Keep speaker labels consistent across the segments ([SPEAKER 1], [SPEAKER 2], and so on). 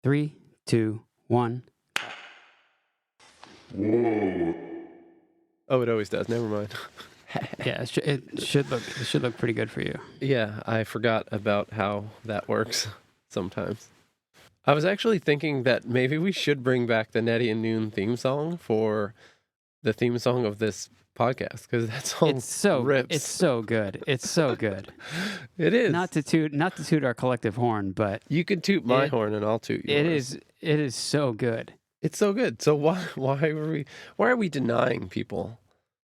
[SPEAKER 1] 3, 2, 1.
[SPEAKER 2] Oh, it always does. Never mind.
[SPEAKER 1] Yeah, it should look pretty good for you.
[SPEAKER 2] Yeah, I forgot about how that works sometimes. I was actually thinking that maybe we should bring back the Nettie and Noon theme song for the theme song of this podcast, because that song rips.
[SPEAKER 1] It's so good. It's so good.
[SPEAKER 2] It is.
[SPEAKER 1] Not to toot our collective horn, but
[SPEAKER 2] You can toot my horn and I'll toot yours.
[SPEAKER 1] It is so good.
[SPEAKER 2] It's so good. So why are we denying people?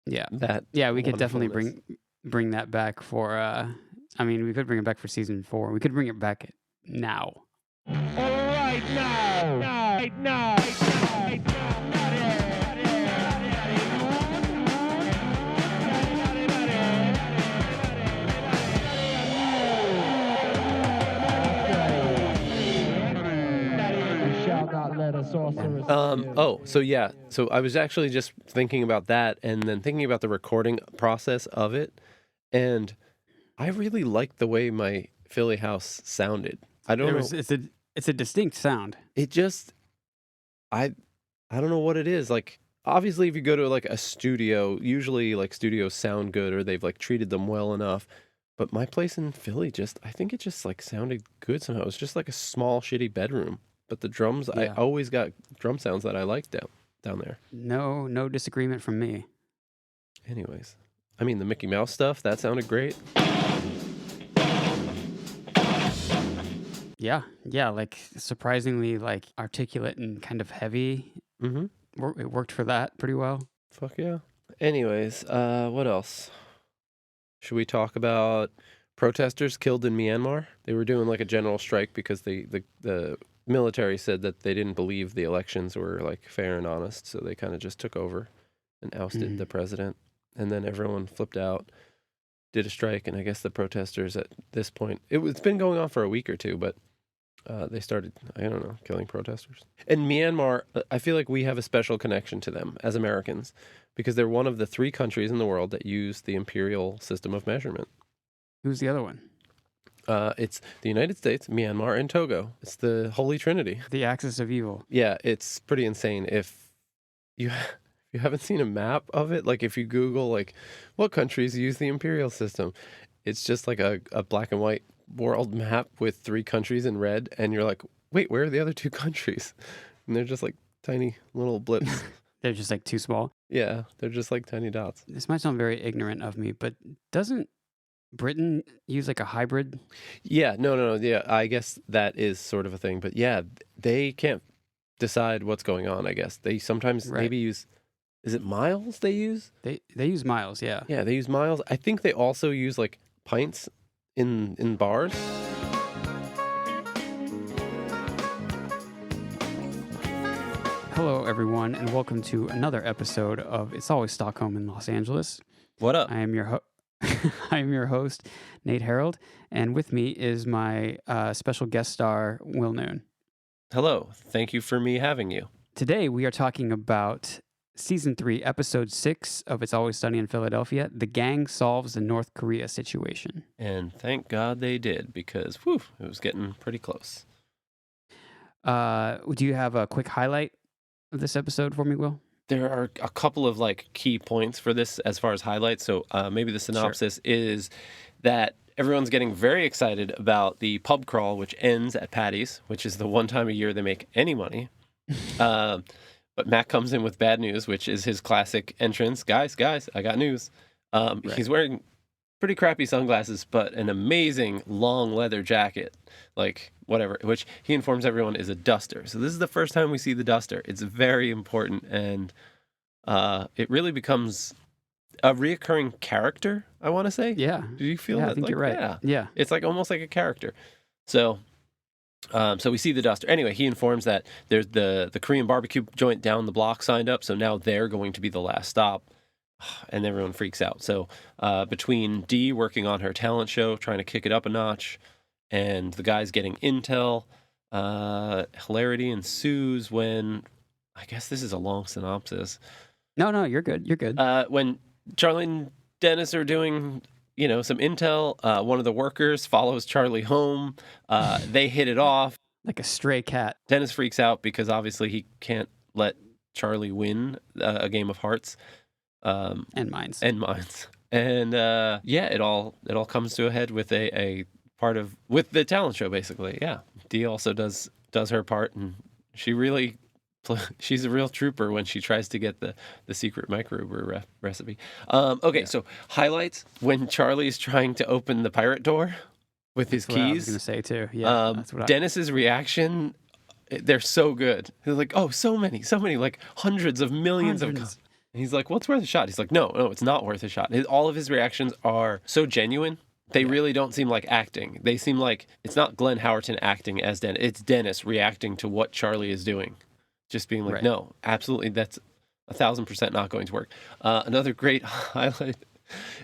[SPEAKER 1] Yeah.
[SPEAKER 2] That
[SPEAKER 1] we could definitely bring that back for we could bring it back for season 4. We could bring it back now.
[SPEAKER 3] All right now.
[SPEAKER 2] So I was actually just thinking about that, and then thinking about the recording process of it, and I really liked the way my Philly house sounded. I don't know.
[SPEAKER 1] It's a distinct sound.
[SPEAKER 2] It just, I don't know what it is. Like, obviously, if you go to like a studio, usually like studios sound good, or they've like treated them well enough. But my place in Philly I think it just like sounded good somehow. It was just like a small, shitty bedroom. But the drums, I always got drum sounds that I liked down there.
[SPEAKER 1] No disagreement from me.
[SPEAKER 2] Anyways, I mean, the Mickey Mouse stuff, that sounded great.
[SPEAKER 1] Yeah, like surprisingly like articulate and kind of heavy.
[SPEAKER 2] Mm-hmm.
[SPEAKER 1] It worked for that pretty well.
[SPEAKER 2] Fuck yeah. Anyways, what else? Should we talk about protesters killed in Myanmar? They were doing like a general strike because the military said that they didn't believe the elections were like fair and honest, so they kind of just took over and ousted the president, and then everyone flipped out, did a strike, and I guess the protesters at this point, it's been going on for a week or two, but they started, I don't know, killing protesters. And Myanmar, I feel like we have a special connection to them as Americans, because they're one of the 3 countries in the world that use the imperial system of measurement.
[SPEAKER 1] Who's the other one?
[SPEAKER 2] It's the United States, Myanmar, and Togo. It's the Holy Trinity.
[SPEAKER 1] The axis of evil.
[SPEAKER 2] Yeah, it's pretty insane. If you haven't seen a map of it, like if you Google like what countries use the imperial system, it's just like a black and white world map with 3 countries in red, and you're like, wait, where are the other 2 countries? And they're just like tiny little blips.
[SPEAKER 1] They're just like too small.
[SPEAKER 2] Yeah, they're just like tiny dots.
[SPEAKER 1] This might sound very ignorant of me, but doesn't Britain use like a hybrid?
[SPEAKER 2] Yeah, no. Yeah, I guess that is sort of a thing. But yeah, they can't decide what's going on, I guess. They sometimes maybe use, is it miles they use?
[SPEAKER 1] They use miles, yeah.
[SPEAKER 2] Yeah, they use miles. I think they also use like pints in bars.
[SPEAKER 1] Hello, everyone, and welcome to another episode of It's Always Stockholm in Los Angeles.
[SPEAKER 2] What up?
[SPEAKER 1] I am your host, Nate Harold, and with me is my special guest star, Will Noon.
[SPEAKER 2] Hello. Thank you for me having you.
[SPEAKER 1] Today, we are talking about Season 3, Episode 6 of It's Always Sunny in Philadelphia, The Gang Solves the North Korea Situation.
[SPEAKER 2] And thank God they did, because, it was getting pretty close.
[SPEAKER 1] Do you have a quick highlight of this episode for me, Will?
[SPEAKER 2] There are a couple of like key points for this as far as highlights. So maybe the synopsis is that everyone's getting very excited about the pub crawl, which ends at Patty's, which is the one time a year they make any money. But Mac comes in with bad news, which is his classic entrance. Guys, I got news. He's wearing pretty crappy sunglasses, but an amazing long leather jacket, like whatever, which he informs everyone is a duster. So this is the first time we see the duster. It's very important, and it really becomes a reoccurring character, I want to say.
[SPEAKER 1] Yeah.
[SPEAKER 2] Do you feel that?
[SPEAKER 1] I think you're right. Yeah.
[SPEAKER 2] It's like almost like a character. So we see the duster. Anyway, he informs that there's the Korean barbecue joint down the block signed up, so now they're going to be the last stop. And everyone freaks out. So between Dee working on her talent show, trying to kick it up a notch, and the guys getting intel, hilarity ensues when, I guess this is a long synopsis.
[SPEAKER 1] No, you're good. You're good.
[SPEAKER 2] When Charlie and Dennis are doing, some intel, one of the workers follows Charlie home. They hit it off.
[SPEAKER 1] like a stray cat.
[SPEAKER 2] Dennis freaks out because obviously he can't let Charlie win a game of hearts.
[SPEAKER 1] And Mines.
[SPEAKER 2] And Mines. And yeah, it all comes to a head with a part of with the talent show, basically. Yeah, Dee also does her part, and she really she's a real trooper when she tries to get the secret microbrew recipe. Okay, so highlights when Charlie's trying to open the pirate door with his
[SPEAKER 1] That's what I was
[SPEAKER 2] keys.
[SPEAKER 1] going to say too. Yeah, that's what
[SPEAKER 2] Dennis's reaction, they're so good. He's like, oh, so many, like hundreds of millions of. And he's like, what's worth a shot? He's like, no, it's not worth a shot. All of his reactions are so genuine. They really don't seem like acting. They seem like it's not Glenn Howerton acting as Dennis. It's Dennis reacting to what Charlie is doing. Just being like, no, absolutely, that's 1,000% not going to work. Another great highlight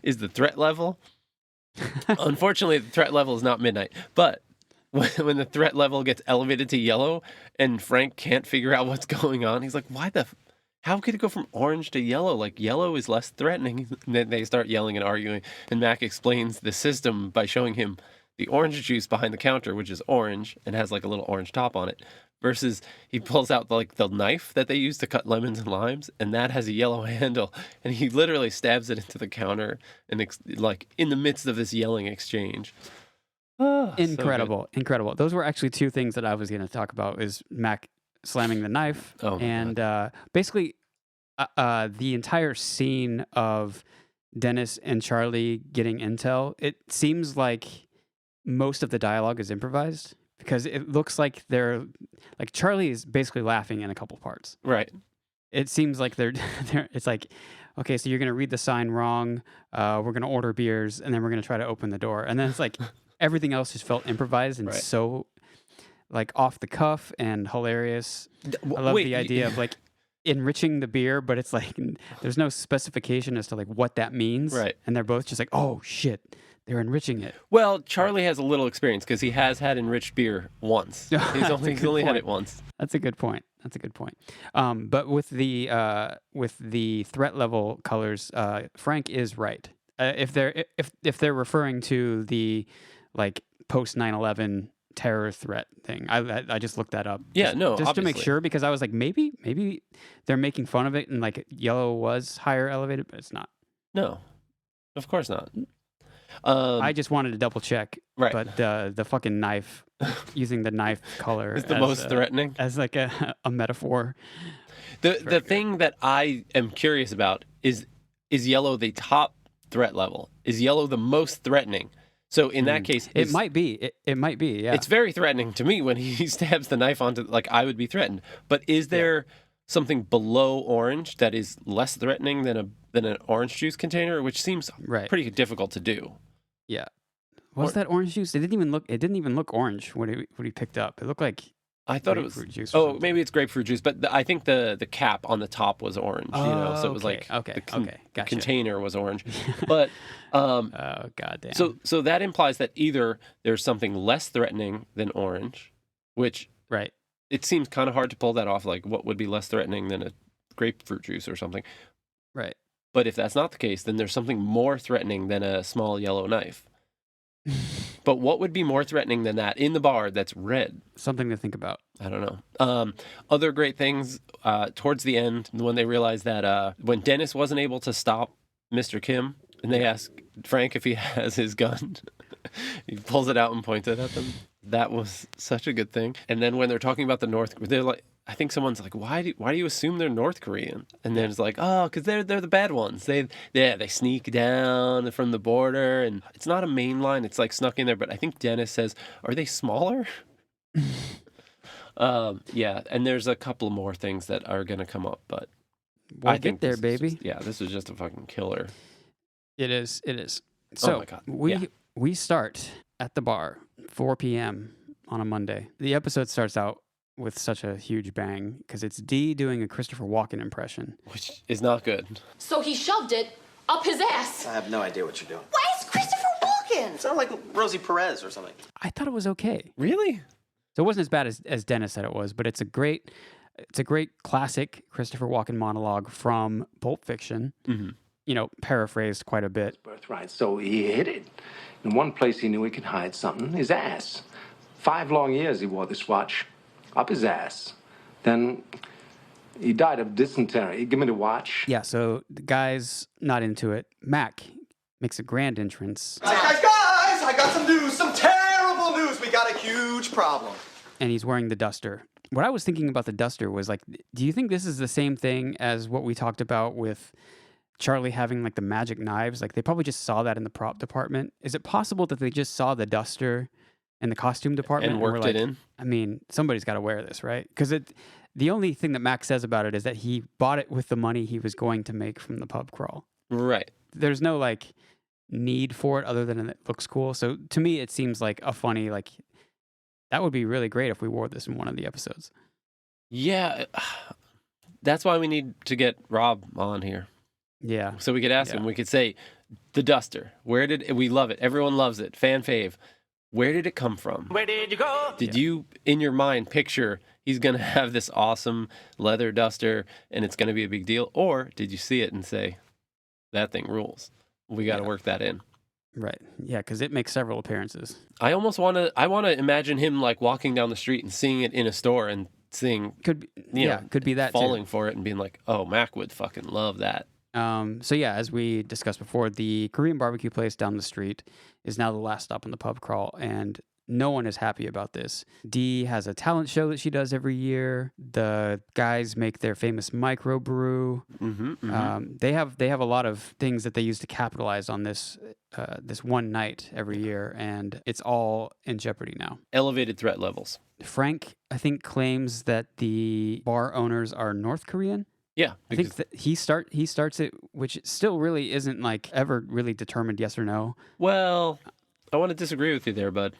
[SPEAKER 2] is the threat level. Unfortunately, the threat level is not midnight. But when the threat level gets elevated to yellow and Frank can't figure out what's going on, he's like, how could it go from orange to yellow? Like, yellow is less threatening. And then they start yelling and arguing. And Mac explains the system by showing him the orange juice behind the counter, which is orange and has like a little orange top on it, versus he pulls out the knife that they use to cut lemons and limes, and that has a yellow handle. And he literally stabs it into the counter and like in the midst of this yelling exchange.
[SPEAKER 1] Incredible. Those were actually two things that I was going to talk about: is Mac slamming the knife, and basically the entire scene of Dennis and Charlie getting intel. It seems like most of the dialogue is improvised because it looks like they're like Charlie is basically laughing in a couple parts.
[SPEAKER 2] Right.
[SPEAKER 1] It seems like they're it's like, okay, so you're going to read the sign wrong. We're going to order beers, and then we're going to try to open the door, and then it's like everything else just felt improvised and so like off the cuff and hilarious. I love the idea of like enriching the beer, but it's like there's no specification as to like what that means.
[SPEAKER 2] Right.
[SPEAKER 1] And they're both just like, oh shit, they're enriching it.
[SPEAKER 2] Well, Charlie has a little experience because he has had enriched beer once. He's only had it once.
[SPEAKER 1] That's a good point. But with the threat level colors, Frank is right. If they're referring to the like post 9/11 terror threat thing, I just looked that up.
[SPEAKER 2] Yeah,
[SPEAKER 1] just
[SPEAKER 2] obviously.
[SPEAKER 1] to make sure, because I was like, maybe they're making fun of it and like yellow was higher elevated, but it's not.
[SPEAKER 2] No, of course not.
[SPEAKER 1] I just wanted to double check.
[SPEAKER 2] Right.
[SPEAKER 1] But the fucking knife, using the knife color
[SPEAKER 2] is the most threatening
[SPEAKER 1] as like a metaphor.
[SPEAKER 2] The thing that I am curious about is yellow the top threat level? Is yellow the most threatening? So in that case,
[SPEAKER 1] it might be. It might be. Yeah.
[SPEAKER 2] It's very threatening to me when he stabs the knife onto. Like, I would be threatened. But is there something below orange that is less threatening than an orange juice container, which seems pretty difficult to do?
[SPEAKER 1] Yeah. Was that orange juice? It didn't even look orange when he picked up. It looked like
[SPEAKER 2] I thought it was
[SPEAKER 1] juice.
[SPEAKER 2] Oh, maybe it's grapefruit juice, but I think the cap on the top was orange. So it was like
[SPEAKER 1] gotcha.
[SPEAKER 2] Container was orange. But
[SPEAKER 1] oh goddamn.
[SPEAKER 2] So that implies that either there's something less threatening than orange, which it seems kind of hard to pull that off. Like, what would be less threatening than a grapefruit juice or something?
[SPEAKER 1] Right.
[SPEAKER 2] But if that's not the case, then there's something more threatening than a small yellow knife. But what would be more threatening than that in the bar that's red?
[SPEAKER 1] Something to think about.
[SPEAKER 2] I don't know. Other great things towards the end, when they realize that when Dennis wasn't able to stop Mr. Kim, and they ask Frank if he has his gun, he pulls it out and points it at them. That was such a good thing. And then when they're talking about the North, they're like, I think someone's like, why do you assume they're North Korean? And then it's like, oh, because they're the bad ones. They sneak down from the border, and it's not a main line. It's like snuck in there. But I think Dennis says, are they smaller? And there's a couple more things that are going to come up, but
[SPEAKER 1] I think there, baby.
[SPEAKER 2] This was just a fucking killer.
[SPEAKER 1] It is. So
[SPEAKER 2] oh my God.
[SPEAKER 1] We start at the bar 4 p.m. on a Monday. The episode starts out with such a huge bang because it's Dee doing a Christopher Walken impression,
[SPEAKER 2] which is not good.
[SPEAKER 4] So he shoved it up his ass.
[SPEAKER 5] I have no idea what you're doing.
[SPEAKER 4] Why is Christopher Walken?
[SPEAKER 5] It sounded like Rosie Perez or something.
[SPEAKER 1] I thought it was okay.
[SPEAKER 2] Really?
[SPEAKER 1] So it wasn't as bad as Dennis said it was, but it's a great classic Christopher Walken monologue from Pulp Fiction. Mm-hmm. Paraphrased quite a bit.
[SPEAKER 6] Birthright. So he hid it. In one place he knew he could hide something, his ass. 5 long years he wore this watch up his ass. Then he died of dysentery. Give me the watch.
[SPEAKER 1] Yeah, so the guy's not into it. Mac makes a grand entrance.
[SPEAKER 5] Guys! I got some news, some terrible news. We got a huge problem.
[SPEAKER 1] And he's wearing the duster. What I was thinking about the duster was like, do you think this is the same thing as what we talked about with Charlie having like the magic knives? Like they probably just saw that in the prop department. Is it possible that they just saw the duster in the costume department
[SPEAKER 2] and worked
[SPEAKER 1] were like,
[SPEAKER 2] it in?
[SPEAKER 1] I mean, somebody's got to wear this, right? Because the only thing that Max says about it is that he bought it with the money he was going to make from the pub crawl.
[SPEAKER 2] Right.
[SPEAKER 1] There's no like need for it other than it looks cool. So to me, it seems like a funny, like that would be really great if we wore this in one of the episodes.
[SPEAKER 2] Yeah. That's why we need to get Rob on here.
[SPEAKER 1] Yeah.
[SPEAKER 2] So we could ask him, we could say, the duster, we love it. Everyone loves it. Fan fave. Where did it come from?
[SPEAKER 3] Where did you go?
[SPEAKER 2] Did you, in your mind, picture he's going to have this awesome leather duster and it's going to be a big deal? Or did you see it and say, that thing rules? We got to work that in.
[SPEAKER 1] Right. Yeah, because it makes several appearances.
[SPEAKER 2] I almost want to imagine him like walking down the street and seeing it in a store and seeing,
[SPEAKER 1] could be that
[SPEAKER 2] falling
[SPEAKER 1] too.
[SPEAKER 2] for it and being like, oh, Mac would fucking love that.
[SPEAKER 1] So yeah, as we discussed before, the Korean barbecue place down the street is now the last stop on the pub crawl, and no one is happy about this. Dee has a talent show that she does every year. The guys make their famous microbrew. They have a lot of things that they use to capitalize on this this one night every year, and it's all in jeopardy now.
[SPEAKER 2] Elevated threat levels.
[SPEAKER 1] Frank, I think, claims that the bar owners are North Korean.
[SPEAKER 2] Yeah,
[SPEAKER 1] I think that he starts it, which still really isn't like ever really determined yes or no.
[SPEAKER 2] Well, I want to disagree with you there, bud.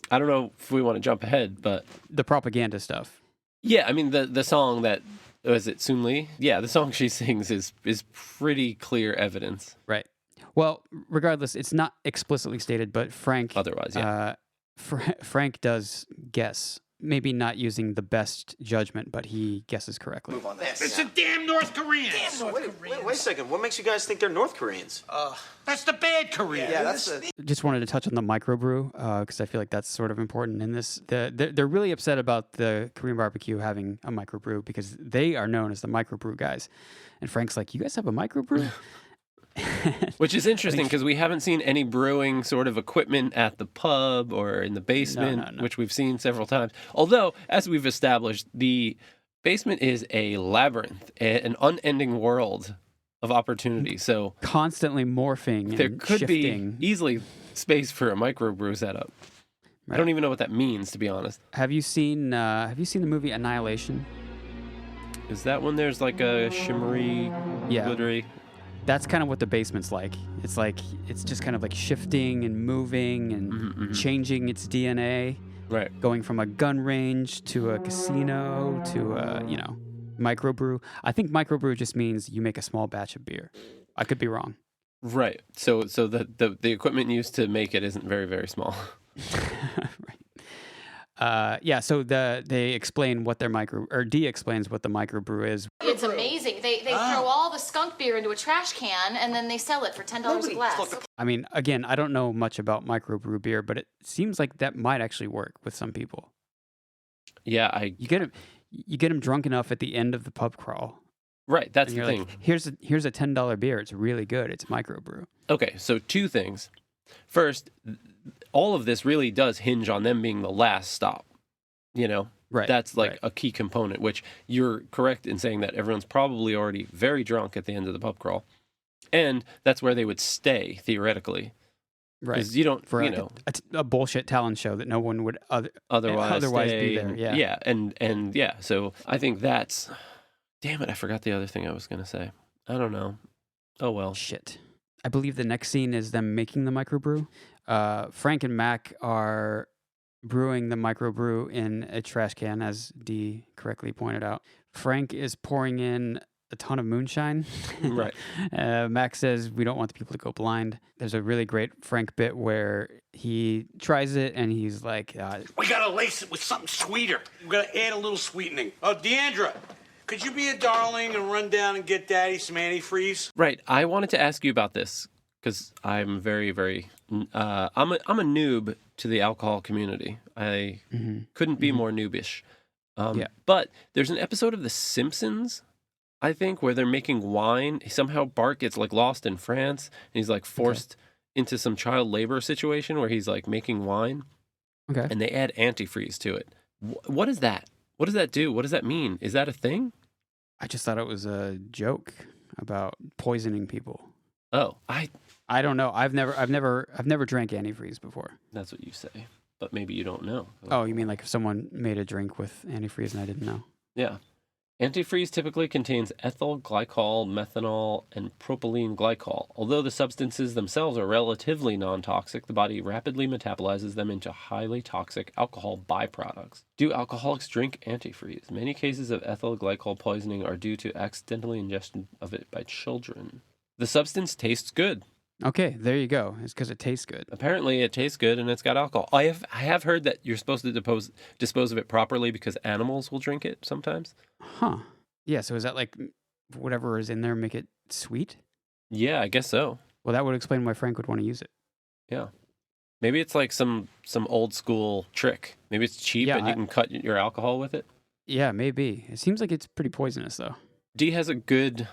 [SPEAKER 2] I don't know if we want to jump ahead, but
[SPEAKER 1] the propaganda stuff.
[SPEAKER 2] Yeah, I mean the song that was it Soon Lee? Yeah, the song she sings is pretty clear evidence.
[SPEAKER 1] Right. Well, regardless, it's not explicitly stated, but Frank
[SPEAKER 2] otherwise, yeah.
[SPEAKER 1] Frank does guess. Maybe not using the best judgment, but he guesses correctly.
[SPEAKER 5] Move on this.
[SPEAKER 3] It's the damn North Koreans.
[SPEAKER 5] Wait a second. What makes you guys think they're North Koreans?
[SPEAKER 3] That's the bad Koreans.
[SPEAKER 5] Yeah, that's the...
[SPEAKER 1] Just wanted to touch on the microbrew because I feel like that's sort of important in this. They're really upset about the Korean barbecue having a microbrew because they are known as the microbrew guys. And Frank's like, you guys have a microbrew?
[SPEAKER 2] Which is interesting because we haven't seen any brewing sort of equipment at the pub or in the basement,
[SPEAKER 1] No.
[SPEAKER 2] which we've seen several times. Although, as we've established, the basement is a labyrinth, an unending world of opportunity. So
[SPEAKER 1] constantly morphing.
[SPEAKER 2] There
[SPEAKER 1] and
[SPEAKER 2] could
[SPEAKER 1] shifting.
[SPEAKER 2] be easily space for a microbrew setup. Right. I don't even know what that means, to be honest.
[SPEAKER 1] Have you seen the movie Annihilation?
[SPEAKER 2] Is that when there's like a shimmery, glittery?
[SPEAKER 1] That's kind of what the basement's like. It's just kind of like shifting and moving and changing its DNA.
[SPEAKER 2] Right.
[SPEAKER 1] Going from a gun range to a casino to a, microbrew. I think microbrew just means you make a small batch of beer. I could be wrong.
[SPEAKER 2] Right. So the equipment used to make it isn't very, very small.
[SPEAKER 1] Right. So they explain what their Dee explains what the microbrew is.
[SPEAKER 4] It's amazing. They throw all the skunk beer into a trash can and then they sell it for $10 a glass.
[SPEAKER 1] I mean, again, I don't know much about microbrew beer, but it seems like that might actually work with some people.
[SPEAKER 2] Yeah,
[SPEAKER 1] you get them drunk enough at the end of the pub crawl.
[SPEAKER 2] Right, that's the thing.
[SPEAKER 1] Like, here's a $10 beer. It's really good. It's microbrew.
[SPEAKER 2] Okay, so two things. First, all of this really does hinge on them being the last stop.
[SPEAKER 1] Right.
[SPEAKER 2] That's like a key component, which you're correct in saying that everyone's probably already very drunk at the end of the pub crawl. And that's where they would stay, theoretically.
[SPEAKER 1] Right.
[SPEAKER 2] Because you don't,
[SPEAKER 1] for a bullshit talent show that no one would otherwise be there. Yeah.
[SPEAKER 2] Yeah. And yeah. So I think that's, damn it, I forgot the other thing I was going to say. I don't know. Oh, well.
[SPEAKER 1] Shit. I believe the next scene is them making the microbrew. Frank and Mac are brewing the microbrew in a trash can, as Dee correctly pointed out. Frank is pouring in a ton of moonshine.
[SPEAKER 2] Right.
[SPEAKER 1] Mac says, we don't want the people to go blind. There's a really great Frank bit where he tries it and he's like...
[SPEAKER 7] we gotta lace it with something sweeter. We gotta add a little sweetening. Oh, Deandra, could you be a darling and run down and get Daddy some antifreeze?
[SPEAKER 2] Right. I wanted to ask you about this because I'm very, very, I'm a noob to the alcohol community. I couldn't be more noobish. But there's an episode of The Simpsons, I think, where they're making wine. Somehow Bart gets like lost in France, and he's like forced into some child labor situation where he's like making wine.
[SPEAKER 1] Okay.
[SPEAKER 2] And they add antifreeze to it. What is that? What does that do? What does that mean? Is that a thing?
[SPEAKER 1] I just thought it was a joke about poisoning people.
[SPEAKER 2] Oh,
[SPEAKER 1] I don't know. I've never drank antifreeze before.
[SPEAKER 2] That's what you say, but maybe you don't know.
[SPEAKER 1] Oh, you mean like if someone made a drink with antifreeze and I didn't know?
[SPEAKER 2] Yeah. Antifreeze typically contains ethyl glycol, methanol, and propylene glycol. Although the substances themselves are relatively non-toxic, the body rapidly metabolizes them into highly toxic alcohol byproducts. Do alcoholics drink antifreeze? Many cases of ethyl glycol poisoning are due to accidental ingestion of it by children. The substance tastes good.
[SPEAKER 1] Okay, there you go. It's because it tastes good.
[SPEAKER 2] Apparently, it tastes good and it's got alcohol. I have heard that you're supposed to dispose of it properly because animals will drink it sometimes.
[SPEAKER 1] Huh. Yeah, so is that like whatever is in there make it sweet?
[SPEAKER 2] Yeah, I guess so.
[SPEAKER 1] Well, that would explain why Frank would want to use it.
[SPEAKER 2] Yeah. Maybe it's like some old school trick. Maybe it's cheap and you can cut your alcohol with it.
[SPEAKER 1] Yeah, maybe. It seems like it's pretty poisonous, though.
[SPEAKER 2] Dee has a good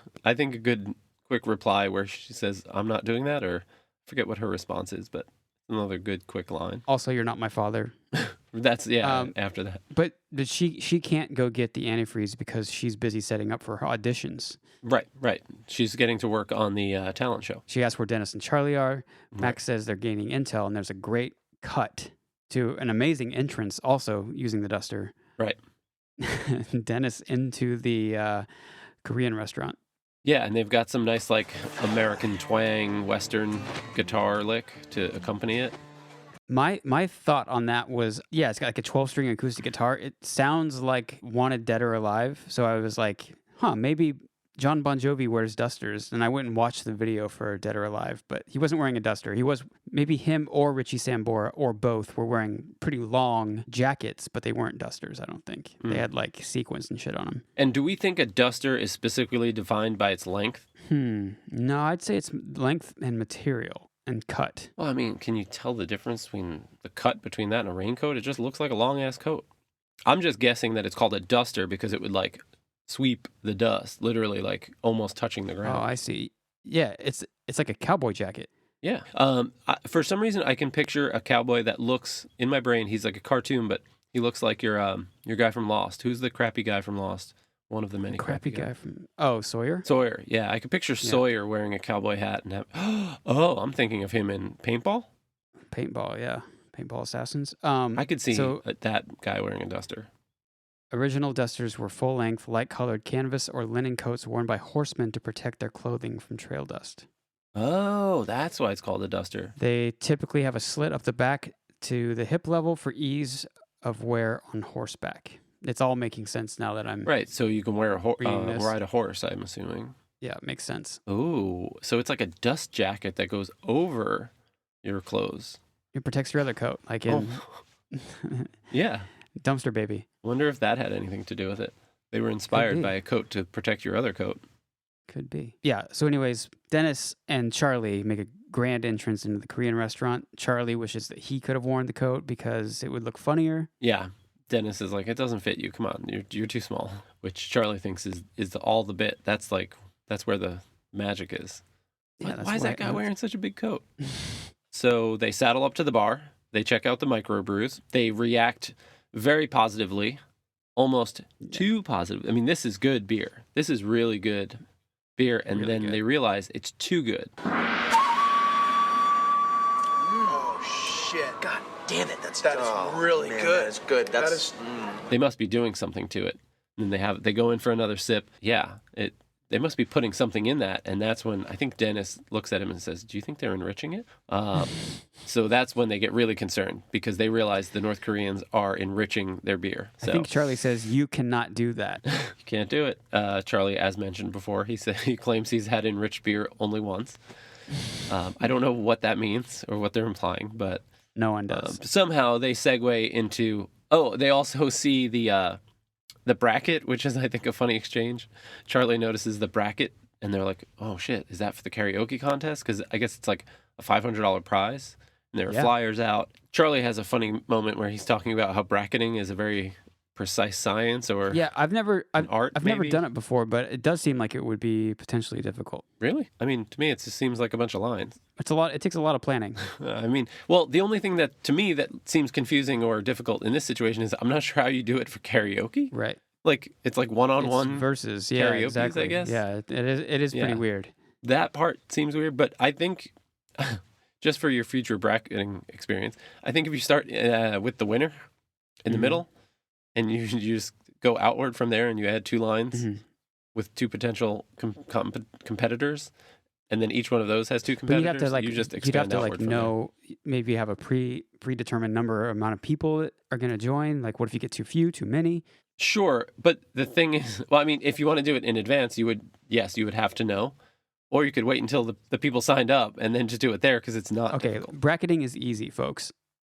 [SPEAKER 2] quick reply where she says, "I'm not doing that," or I forget what her response is, but another good quick line.
[SPEAKER 1] Also, you're not my father.
[SPEAKER 2] That's after that.
[SPEAKER 1] But she can't go get the antifreeze because she's busy setting up for her auditions.
[SPEAKER 2] Right. She's getting to work on the talent show.
[SPEAKER 1] She asks where Dennis and Charlie are. Max says they're gaining intel, and there's a great cut to an amazing entrance, also using the duster.
[SPEAKER 2] Right.
[SPEAKER 1] Dennis into the Korean restaurant.
[SPEAKER 2] Yeah, and they've got some nice, like, American twang Western guitar lick to accompany it.
[SPEAKER 1] My thought on that was, it's got like a 12-string acoustic guitar. It sounds like Wanted Dead or Alive. So I was like, maybe John Bon Jovi wears dusters. And I went and watched the video for Dead or Alive, but he wasn't wearing a duster. Maybe him or Richie Sambora or both were wearing pretty long jackets, but they weren't dusters, I don't think. They had like sequins and shit on them.
[SPEAKER 2] And do we think a duster is specifically defined by its length?
[SPEAKER 1] No, I'd say it's length and material and cut.
[SPEAKER 2] Well, I mean, can you tell the difference between the cut between that and a raincoat? It just looks like a long-ass coat. I'm just guessing that it's called a duster because it would like sweep the dust, literally like almost touching the ground.
[SPEAKER 1] Oh, I see. Yeah, it's like a cowboy jacket.
[SPEAKER 2] Yeah. For some reason, I can picture a cowboy that looks, in my brain, he's like a cartoon, but he looks like your guy from Lost. Who's the crappy guy from Lost? One of the many
[SPEAKER 1] crappy guy
[SPEAKER 2] guys.
[SPEAKER 1] from Sawyer.
[SPEAKER 2] Sawyer, yeah, I could picture Sawyer wearing a cowboy hat and have. Oh, I'm thinking of him in Paintball.
[SPEAKER 1] Paintball, yeah, Paintball Assassins.
[SPEAKER 2] I could see that guy wearing a duster.
[SPEAKER 1] Original dusters were full-length, light-colored canvas or linen coats worn by horsemen to protect their clothing from trail dust.
[SPEAKER 2] Oh, that's why it's called a duster.
[SPEAKER 1] They typically have a slit up the back to the hip level for ease of wear on horseback. It's all making sense now that I'm
[SPEAKER 2] right. So you can ride a horse, I'm assuming.
[SPEAKER 1] Yeah, it makes sense.
[SPEAKER 2] Oh, so it's like a dust jacket that goes over your clothes.
[SPEAKER 1] It protects your other coat, like in
[SPEAKER 2] yeah,
[SPEAKER 1] Dumpster Baby.
[SPEAKER 2] Wonder if that had anything to do with it. They were inspired by a coat to protect your other coat.
[SPEAKER 1] Could be. Yeah. So anyways, Dennis and Charlie make a grand entrance into the Korean restaurant. Charlie wishes that he could have worn the coat because it would look funnier.
[SPEAKER 2] Yeah. Dennis is like, it doesn't fit you. Come on, you're too small. Which Charlie thinks is all the bit. That's where the magic is.
[SPEAKER 1] Yeah,
[SPEAKER 2] why is that guy wearing such a big coat? So they saddle up to the bar. They check out the microbrews. They react very positively, almost too positive. I mean, this is good beer. This is really good beer. And really then they realize it's too good.
[SPEAKER 5] Oh, shit. God damn it. That is really good. That is good.
[SPEAKER 2] They must be doing something to it. And they go in for another sip. Yeah, they must be putting something in that. And that's when I think Dennis looks at him and says, "Do you think they're enriching it?" So that's when they get really concerned because they realize the North Koreans are enriching their beer. So.
[SPEAKER 1] I think Charlie says, "You cannot do that."
[SPEAKER 2] You can't do it. Charlie, as mentioned before, he claims he's had enriched beer only once. I don't know what that means or what they're implying, but
[SPEAKER 1] no one does.
[SPEAKER 2] Somehow they segue into. Oh, they also see the bracket, which is, I think, a funny exchange. Charlie notices the bracket and they're like, "Oh shit, is that for the karaoke contest?" Because I guess it's like a $500 prize, and there are flyers out. Charlie has a funny moment where he's talking about how bracketing is a very precise science, or
[SPEAKER 1] I've never
[SPEAKER 2] maybe?
[SPEAKER 1] done it before, but it does seem like it would be potentially difficult.
[SPEAKER 2] Really? I mean, to me, it just seems like a bunch of lines.
[SPEAKER 1] It's a lot. It takes a lot of planning.
[SPEAKER 2] I mean, well, the only thing that to me that seems confusing or difficult in this situation is I'm not sure how you do it for karaoke.
[SPEAKER 1] Right.
[SPEAKER 2] Like it's like one-on-one
[SPEAKER 1] versus
[SPEAKER 2] karaoke,
[SPEAKER 1] exactly.
[SPEAKER 2] I guess.
[SPEAKER 1] Yeah, it is pretty weird.
[SPEAKER 2] That part seems weird, but I think just for your future bracketing experience, I think if you start with the winner in the middle, and you just go outward from there, and you add 2 lines with 2 potential competitors, and then each one of those has 2 competitors.
[SPEAKER 1] But you'd have to
[SPEAKER 2] you just
[SPEAKER 1] you'd have
[SPEAKER 2] expand
[SPEAKER 1] to
[SPEAKER 2] outward from
[SPEAKER 1] know maybe have a predetermined amount of people that are going to join. Like, what if you get too few, too many?
[SPEAKER 2] Sure, but the thing is, well, I mean, if you want to do it in advance, you would have to know. Or you could wait until the people signed up and then just do it there because it's not difficult.
[SPEAKER 1] Bracketing is easy, folks.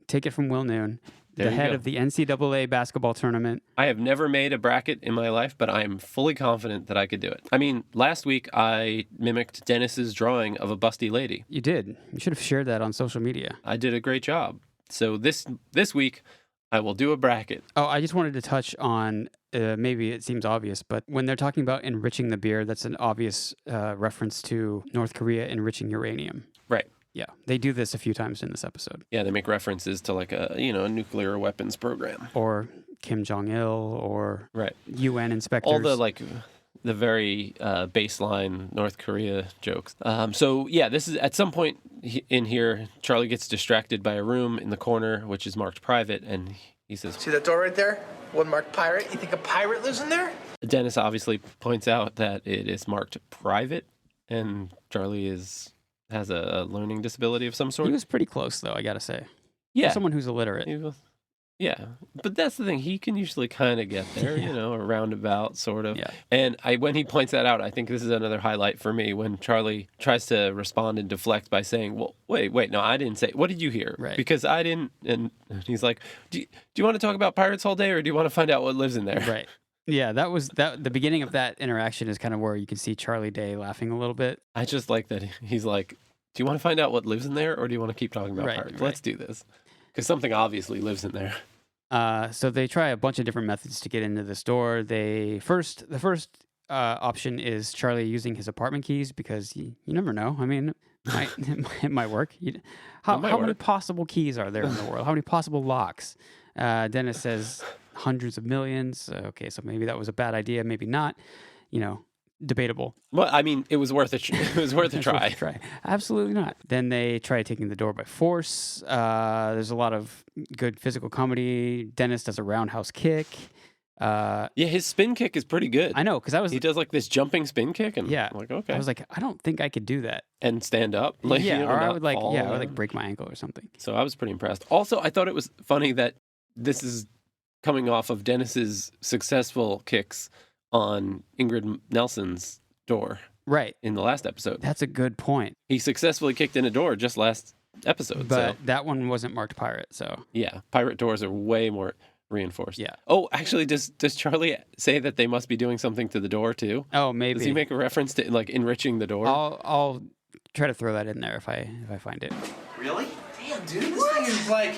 [SPEAKER 1] Take it from Will Noon, the head of the NCAA basketball tournament.
[SPEAKER 2] I have never made a bracket in my life, but I am fully confident that I could do it. I mean, last week I mimicked Dennis's drawing of a busty lady.
[SPEAKER 1] You did. You should have shared that on social media.
[SPEAKER 2] I did a great job. So this week I will do a bracket.
[SPEAKER 1] Oh, I just wanted to touch on, maybe it seems obvious, but when they're talking about enriching the beer, that's an obvious reference to North Korea enriching uranium.
[SPEAKER 2] Right.
[SPEAKER 1] Yeah, they do this a few times in this episode.
[SPEAKER 2] Yeah, they make references to like a nuclear weapons program.
[SPEAKER 1] Or Kim Jong-il or UN inspectors.
[SPEAKER 2] All the the very baseline North Korea jokes. So yeah, this is at some point in here, Charlie gets distracted by a room in the corner, which is marked private, and he says,
[SPEAKER 8] "See that door right there? One marked pirate. You think a pirate lives in there?"
[SPEAKER 2] Dennis obviously points out that it is marked private, and Charlie has a learning disability of some sort.
[SPEAKER 1] He was pretty close, though, I gotta say.
[SPEAKER 2] Yeah.
[SPEAKER 1] For someone who's illiterate.
[SPEAKER 2] Yeah. But that's the thing. He can usually kind of get there, a roundabout sort of.
[SPEAKER 1] Yeah.
[SPEAKER 2] And when he points that out, I think this is another highlight for me when Charlie tries to respond and deflect by saying, well, wait, no, I didn't say. What did you hear?
[SPEAKER 1] Right.
[SPEAKER 2] Because I didn't. And he's like, do you want to talk about pirates all day or do you want to find out what lives in there?
[SPEAKER 1] Right. Yeah, the beginning of that interaction is kind of where you can see Charlie Day laughing a little bit.
[SPEAKER 2] I just like that he's like, do you want to find out what lives in there or do you want to keep talking about pirates?
[SPEAKER 1] Right.
[SPEAKER 2] Let's do this. Because something obviously lives in there.
[SPEAKER 1] So they try a bunch of different methods to get into this door. The first option is Charlie using his apartment keys because you never know. I mean, it might work. How many possible keys are there in the world? How many possible locks? Dennis says hundreds of millions. Okay, so maybe that was a bad idea. Maybe not. Debatable.
[SPEAKER 2] Well, I mean, it was worth a try.
[SPEAKER 1] Worth a try. Absolutely not. Then they try taking the door by force. There's a lot of good physical comedy. Dennis does a roundhouse kick.
[SPEAKER 2] Yeah, his spin kick is pretty good.
[SPEAKER 1] I know, because
[SPEAKER 2] he does like this jumping spin kick, and
[SPEAKER 1] yeah,
[SPEAKER 2] I'm like, okay.
[SPEAKER 1] I was like, I don't think I could do that
[SPEAKER 2] and stand up.
[SPEAKER 1] or I would I would break my ankle or something.
[SPEAKER 2] So I was pretty impressed. Also, I thought it was funny that this is coming off of Dennis's successful kicks on Ingrid Nelson's door.
[SPEAKER 1] Right.
[SPEAKER 2] In the last episode.
[SPEAKER 1] That's a good point.
[SPEAKER 2] He successfully kicked in a door just last episode.
[SPEAKER 1] But that one wasn't marked pirate, so.
[SPEAKER 2] Yeah. Pirate doors are way more reinforced.
[SPEAKER 1] Yeah.
[SPEAKER 2] Oh, actually, does Charlie say that they must be doing something to the door too?
[SPEAKER 1] Oh, maybe.
[SPEAKER 2] Does he make a reference to like enriching the door?
[SPEAKER 1] I'll try to throw that in there if I find it.
[SPEAKER 8] Really? Damn, dude, this thing is like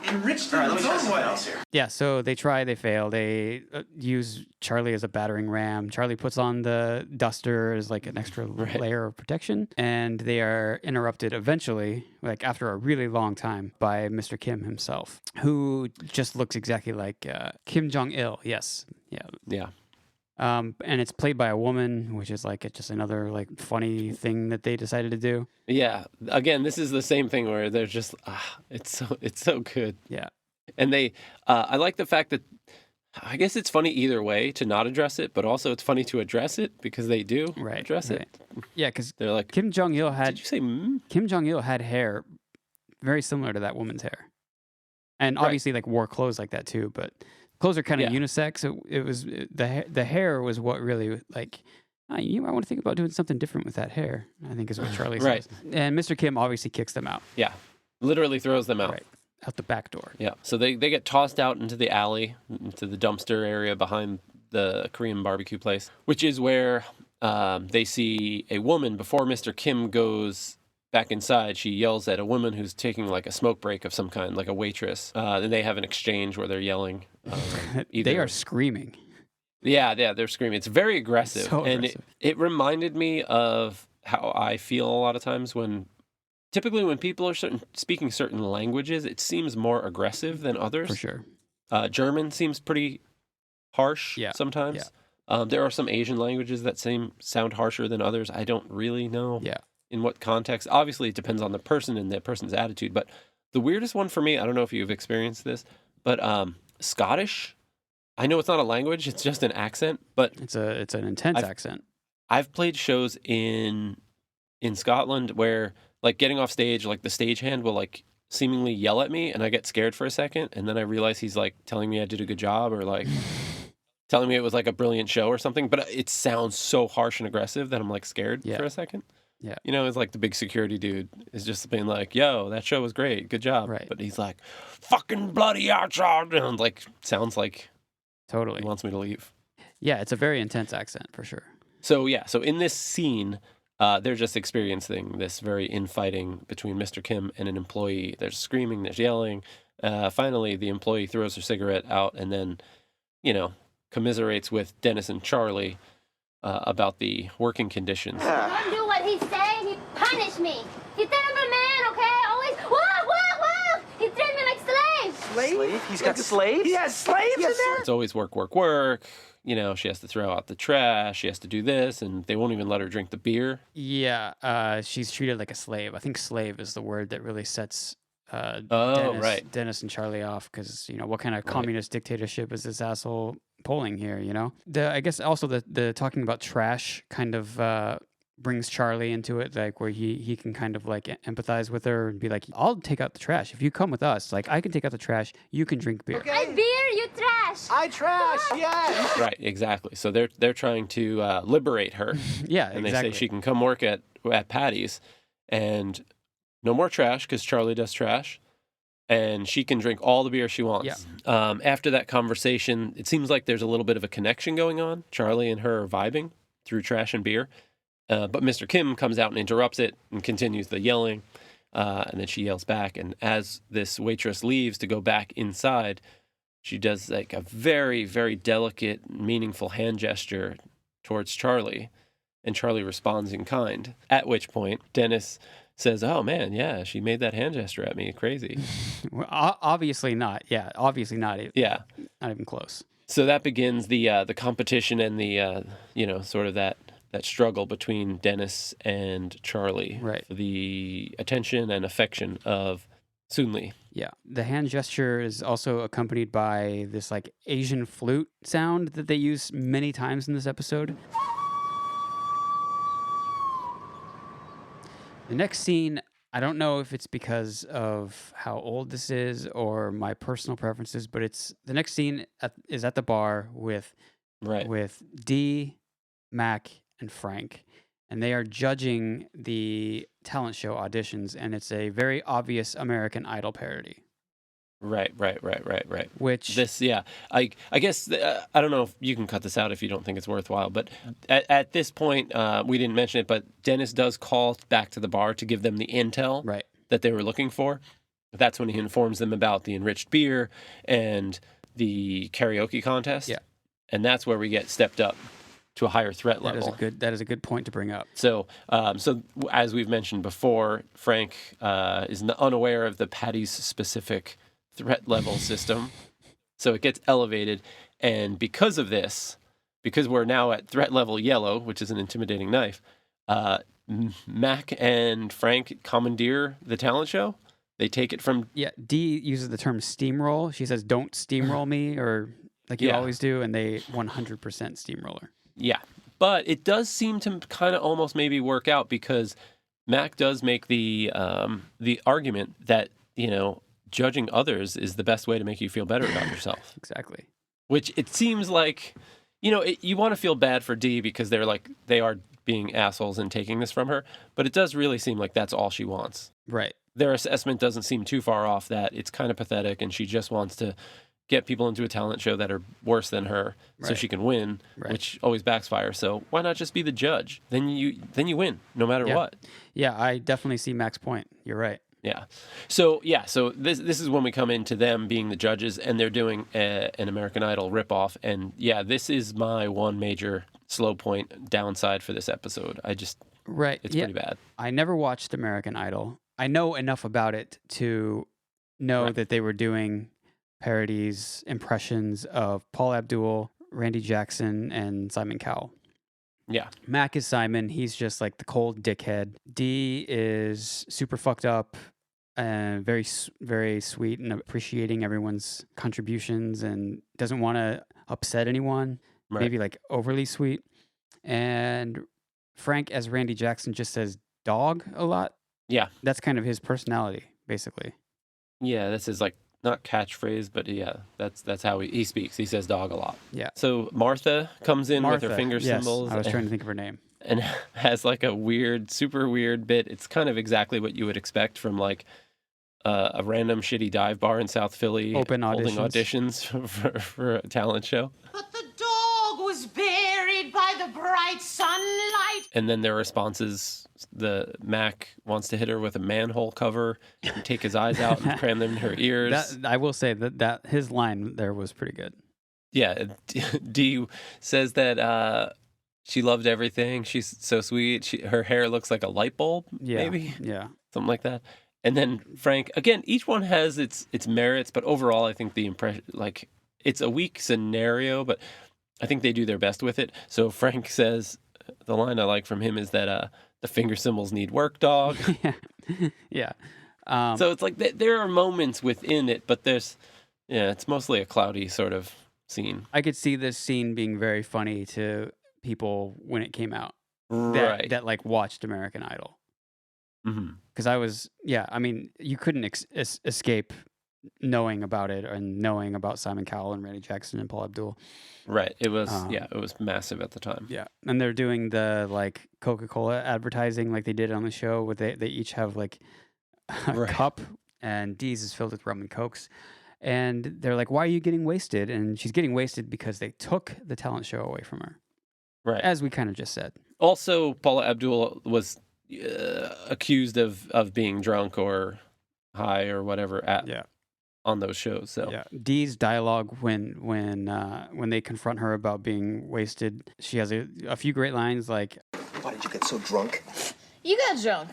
[SPEAKER 8] enriched in its own way.
[SPEAKER 1] Yeah, so they fail. They use Charlie as a battering ram. Charlie puts on the duster as like an extra layer of protection, and they are interrupted eventually, like after a really long time, by Mr. Kim himself, who just looks exactly like Kim Jong-il. Yes. Yeah.
[SPEAKER 2] Yeah.
[SPEAKER 1] And it's played by a woman, which is like just another like funny thing that they decided to do.
[SPEAKER 2] Yeah. Again, this is the same thing where they're just it's so good.
[SPEAKER 1] Yeah.
[SPEAKER 2] And they I like the fact that I guess it's funny either way to not address it, but also it's funny to address it because they do address it.
[SPEAKER 1] Yeah, because
[SPEAKER 2] they're like
[SPEAKER 1] Kim Jong-il had.
[SPEAKER 2] Did you say?
[SPEAKER 1] Kim Jong-il had hair very similar to that woman's hair, and obviously like wore clothes like that too, but. Clothes are kind of unisex. So it was the hair was what really like you might want to think about doing something different with that hair. I think is what Charlie says. And Mr. Kim obviously kicks them out.
[SPEAKER 2] Yeah, literally throws them out.
[SPEAKER 1] Out the back door.
[SPEAKER 2] Yeah, so they get tossed out into the alley, into the dumpster area behind the Korean barbecue place, which is where they see a woman before Mr. Kim goes back inside. She yells at a woman who's taking like a smoke break of some kind, like a waitress. Then they have an exchange where they're yelling.
[SPEAKER 1] They are screaming.
[SPEAKER 2] Yeah, they're screaming. It's very aggressive.
[SPEAKER 1] So
[SPEAKER 2] and
[SPEAKER 1] aggressive.
[SPEAKER 2] it reminded me of how I feel a lot of times typically when people are speaking certain languages, it seems more aggressive than others.
[SPEAKER 1] For sure.
[SPEAKER 2] German seems pretty harsh sometimes.
[SPEAKER 1] Yeah.
[SPEAKER 2] There are some Asian languages that sound harsher than others. I don't really know in what context. Obviously, it depends on the person and the person's attitude. But the weirdest one for me, I don't know if you've experienced this, but Scottish. I know it's not a language; it's just an accent. But
[SPEAKER 1] it's an intense accent.
[SPEAKER 2] I've played shows in Scotland where, like, getting off stage, like the stagehand will like seemingly yell at me, and I get scared for a second, and then I realize he's like telling me I did a good job, or like telling me it was like a brilliant show or something. But it sounds so harsh and aggressive that I'm like scared for a second.
[SPEAKER 1] Yeah.
[SPEAKER 2] You know, it's like the big security dude is just being like, yo, that show was great. Good job.
[SPEAKER 1] Right.
[SPEAKER 2] But he's like, fucking bloody outside. And like, sounds like
[SPEAKER 1] totally
[SPEAKER 2] he wants me to leave.
[SPEAKER 1] Yeah, it's a very intense accent for sure.
[SPEAKER 2] So in this scene, they're just experiencing this very infighting between Mr. Kim and an employee. There's screaming, there's yelling. Finally, the employee throws her cigarette out and then, commiserates with Dennis and Charlie about the working conditions.
[SPEAKER 9] Don't do what he say. He punished me. He terrible man, okay? Always, whoa. He treated me like slaves.
[SPEAKER 5] Slave? He's got slaves?
[SPEAKER 8] He has slaves in there?
[SPEAKER 2] It's always work. She has to throw out the trash. She has to do this, and they won't even let her drink the beer.
[SPEAKER 1] Yeah, she's treated like a slave. I think slave is the word that really sets Dennis and Charlie off, because what kind of communist dictatorship is this asshole pulling here? I guess also the talking about trash kind of brings Charlie into it, like where he can kind of like empathize with her and be like, I'll take out the trash if you come with us. Like, I can take out the trash, you can drink beer.
[SPEAKER 9] Okay. I beer, you trash.
[SPEAKER 5] I trash, yes.
[SPEAKER 2] Right, exactly. So they're trying to liberate her.
[SPEAKER 1] Yeah,
[SPEAKER 2] and
[SPEAKER 1] exactly.
[SPEAKER 2] they say she can come work at Patty's, and no more trash because Charlie does trash, and she can drink all the beer she wants.
[SPEAKER 1] Yeah.
[SPEAKER 2] After that conversation, it seems like there's a little bit of a connection going on. Charlie and her are vibing through trash and beer. But Mr. Kim comes out and interrupts it and continues the yelling. And then she yells back. And as this waitress leaves to go back inside, she does like a very, very delicate, meaningful hand gesture towards Charlie. And Charlie responds in kind. At which point, Dennis says, oh, man, yeah, she made that hand gesture at me. Crazy.
[SPEAKER 1] Well, obviously not. Yeah, obviously not.
[SPEAKER 2] Yeah.
[SPEAKER 1] Not even close.
[SPEAKER 2] So that begins the competition and the, sort of that struggle between Dennis and Charlie for the attention and affection of Soon-Lee.
[SPEAKER 1] Yeah. The hand gesture is also accompanied by this like Asian flute sound that they use many times in this episode. The next scene, I don't know if it's because of how old this is or my personal preferences, but the next scene is at the bar with Dee, Mac, and Frank, and they are judging the talent show auditions, and it's a very obvious American Idol parody.
[SPEAKER 2] Right.
[SPEAKER 1] Which
[SPEAKER 2] I guess I don't know if you can cut this out if you don't think it's worthwhile, but at this point we didn't mention it, but Dennis does call back to the bar to give them the intel that they were looking for. That's when he informs them about the enriched beer and the karaoke contest. Yeah, and that's where we get stepped up to a higher threat level.
[SPEAKER 1] That is a good point to bring up.
[SPEAKER 2] So, as we've mentioned before, Frank is unaware of the Patty's specific threat level system, so it gets elevated, and because of this, because we're now at threat level yellow, which is an intimidating knife, Mac and Frank commandeer the talent show. They take it from
[SPEAKER 1] Dee uses the term steamroll. She says, "Don't steamroll me," or like you always do, and they 100% steamroller.
[SPEAKER 2] Yeah, but it does seem to kind of almost maybe work out, because Mac does make the argument that judging others is the best way to make you feel better about yourself.
[SPEAKER 1] Exactly.
[SPEAKER 2] Which it seems like, you want to feel bad for Dee because they are being assholes and taking this from her, but it does really seem like that's all she wants.
[SPEAKER 1] Right.
[SPEAKER 2] Their assessment doesn't seem too far off that it's kind of pathetic and she just wants to get people into a talent show that are worse than her so
[SPEAKER 1] Right.
[SPEAKER 2] she can win, which always backfires. So why not just be the judge? Then you win no matter what.
[SPEAKER 1] Yeah, I definitely see Mac's point. You're right.
[SPEAKER 2] Yeah. So this is when we come into them being the judges, and they're doing an American Idol ripoff. And yeah, this is my one major slow point downside for this episode. It's pretty bad.
[SPEAKER 1] I never watched American Idol. I know enough about it to know that they were doing parodies, impressions of Paul Abdul, Randy Jackson, and Simon Cowell.
[SPEAKER 2] Yeah.
[SPEAKER 1] Mac is Simon. He's just like the cold dickhead. Dee is super fucked up and very, very sweet and appreciating everyone's contributions and doesn't want to upset anyone.
[SPEAKER 2] Right.
[SPEAKER 1] Maybe like overly sweet. And Frank as Randy Jackson just says dog a lot.
[SPEAKER 2] Yeah.
[SPEAKER 1] That's kind of his personality, basically.
[SPEAKER 2] Yeah, that's his like not catchphrase, but yeah, that's how he speaks. He says dog a lot.
[SPEAKER 1] Yeah.
[SPEAKER 2] So Martha comes in with her finger symbols.
[SPEAKER 1] I was trying to think of her name.
[SPEAKER 2] And has like a super weird bit. It's kind of exactly what you would expect from like a random shitty dive bar in South Philly
[SPEAKER 1] Holding
[SPEAKER 2] auditions for a talent show.
[SPEAKER 3] But the dog was buried by the bright sunlight.
[SPEAKER 2] And then their responses, the Mac wants to hit her with a manhole cover and take his eyes out and cram them in her ears.
[SPEAKER 1] I will say that his line there was pretty good.
[SPEAKER 2] Yeah, Dee says that she loved everything. She's so sweet. Her hair looks like a light bulb, maybe?
[SPEAKER 1] Yeah.
[SPEAKER 2] Something like that. And then Frank, again, each one has its merits, but overall I think the impression, like, it's a weak scenario, but I think they do their best with it. So Frank says, the line I like from him is that the finger symbols need work, dog.
[SPEAKER 1] Yeah.
[SPEAKER 2] So it's like there are moments within it, but it's mostly a cloudy sort of scene.
[SPEAKER 1] I could see this scene being very funny to people when it came out.
[SPEAKER 2] Right.
[SPEAKER 1] That like watched American Idol.
[SPEAKER 2] Mm-hmm.
[SPEAKER 1] Because I mean, you couldn't escape knowing about it and knowing about Simon Cowell and Randy Jackson and Paul Abdul.
[SPEAKER 2] Right. It was, it was massive at the time.
[SPEAKER 1] Yeah. And they're doing the like Coca-Cola advertising like they did on the show where they each have like a cup and Dee's is filled with rum and Cokes. And they're like, why are you getting wasted? And she's getting wasted because they took the talent show away from her.
[SPEAKER 2] Right.
[SPEAKER 1] As we kind of just said.
[SPEAKER 2] Also, Paula Abdul was accused of being drunk or high or whatever on those shows. So
[SPEAKER 1] yeah, Dee's dialogue when they confront her about being wasted, she has a few great lines like,
[SPEAKER 5] "Why did you get so drunk?"
[SPEAKER 4] You got drunk.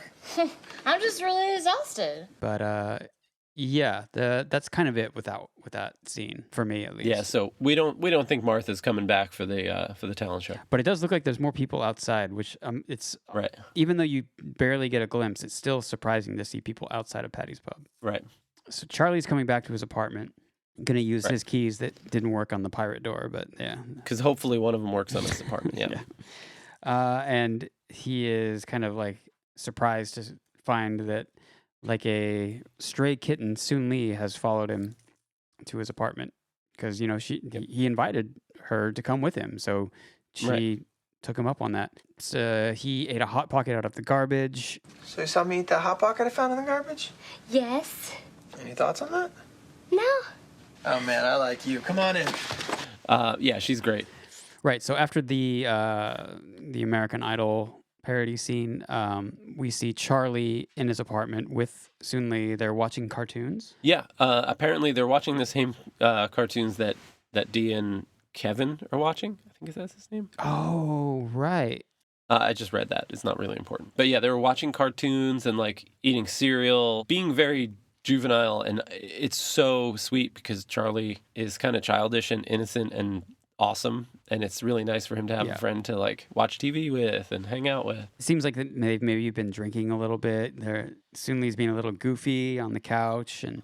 [SPEAKER 4] I'm just really exhausted.
[SPEAKER 1] But yeah, that's kind of it with that scene for me at least.
[SPEAKER 2] Yeah, so we don't think Martha's coming back for the talent show.
[SPEAKER 1] But it does look like there's more people outside, which it's
[SPEAKER 2] right.
[SPEAKER 1] Even though you barely get a glimpse, it's still surprising to see people outside of Patty's Pub.
[SPEAKER 2] Right.
[SPEAKER 1] So Charlie's coming back to his apartment, gonna use his keys that didn't work on the pirate door, but yeah.
[SPEAKER 2] Because hopefully one of them works on his apartment. Yeah.
[SPEAKER 1] And he is kind of like surprised to find that like a stray kitten, Soon Lee, has followed him to his apartment because he invited her to come with him, so she took him up on that. So he ate a Hot Pocket out of the garbage.
[SPEAKER 8] So you saw me eat that Hot Pocket I found in the garbage?
[SPEAKER 9] Yes.
[SPEAKER 8] Any thoughts on that?
[SPEAKER 9] No.
[SPEAKER 8] Oh man, I like you. Come on in.
[SPEAKER 2] Yeah, she's great.
[SPEAKER 1] Right. So after the American Idol parody scene, we see Charlie in his apartment with Soon Lee. They're watching cartoons.
[SPEAKER 2] Yeah. Apparently, they're watching the same cartoons that Dee and Kevin are watching. I think that's his name.
[SPEAKER 1] Oh, right.
[SPEAKER 2] I just read that. It's not really important. But yeah, they were watching cartoons and like eating cereal, being very juvenile, and it's so sweet because Charlie is kind of childish and innocent and awesome, and it's really nice for him to have a friend to like watch TV with and hang out with.
[SPEAKER 1] It seems like maybe you've been drinking a little bit. Soon Lee's being a little goofy on the couch, and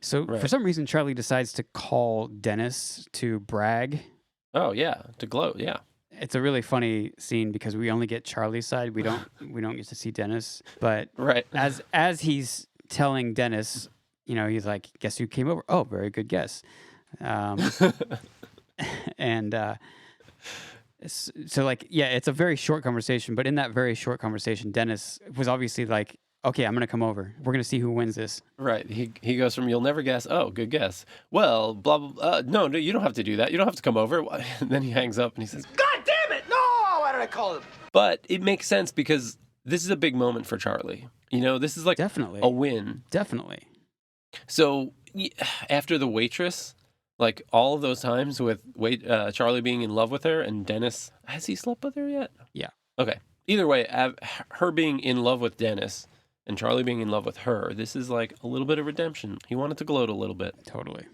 [SPEAKER 1] so for some reason Charlie decides to call Dennis to brag.
[SPEAKER 2] Oh yeah, to gloat. Yeah,
[SPEAKER 1] it's a really funny scene because we only get Charlie's side. We don't get to see Dennis, but as he's telling Dennis, he's like, "Guess who came over?" Oh, very good guess. And so like, yeah, it's a very short conversation, but in that very short conversation, Dennis was obviously like okay, I'm gonna come over. We're gonna see who wins this.
[SPEAKER 2] Right. He goes from, you'll never guess. Oh, good guess. Well, blah, blah, blah. No, you don't have to do that. You don't have to come over. And then he hangs up and he says,
[SPEAKER 5] God damn it! No! Why did I call him?
[SPEAKER 2] but it makes sense because this is a big moment for Charlie. This is like
[SPEAKER 1] Definitely.
[SPEAKER 2] a win.
[SPEAKER 1] Definitely.
[SPEAKER 2] So after the waitress, like all of those times with Charlie being in love with her and Dennis, has he slept with her yet?
[SPEAKER 1] Yeah.
[SPEAKER 2] Okay. Either way, her being in love with Dennis and Charlie being in love with her, this is like a little bit of redemption. He wanted to gloat a little bit.
[SPEAKER 1] Totally.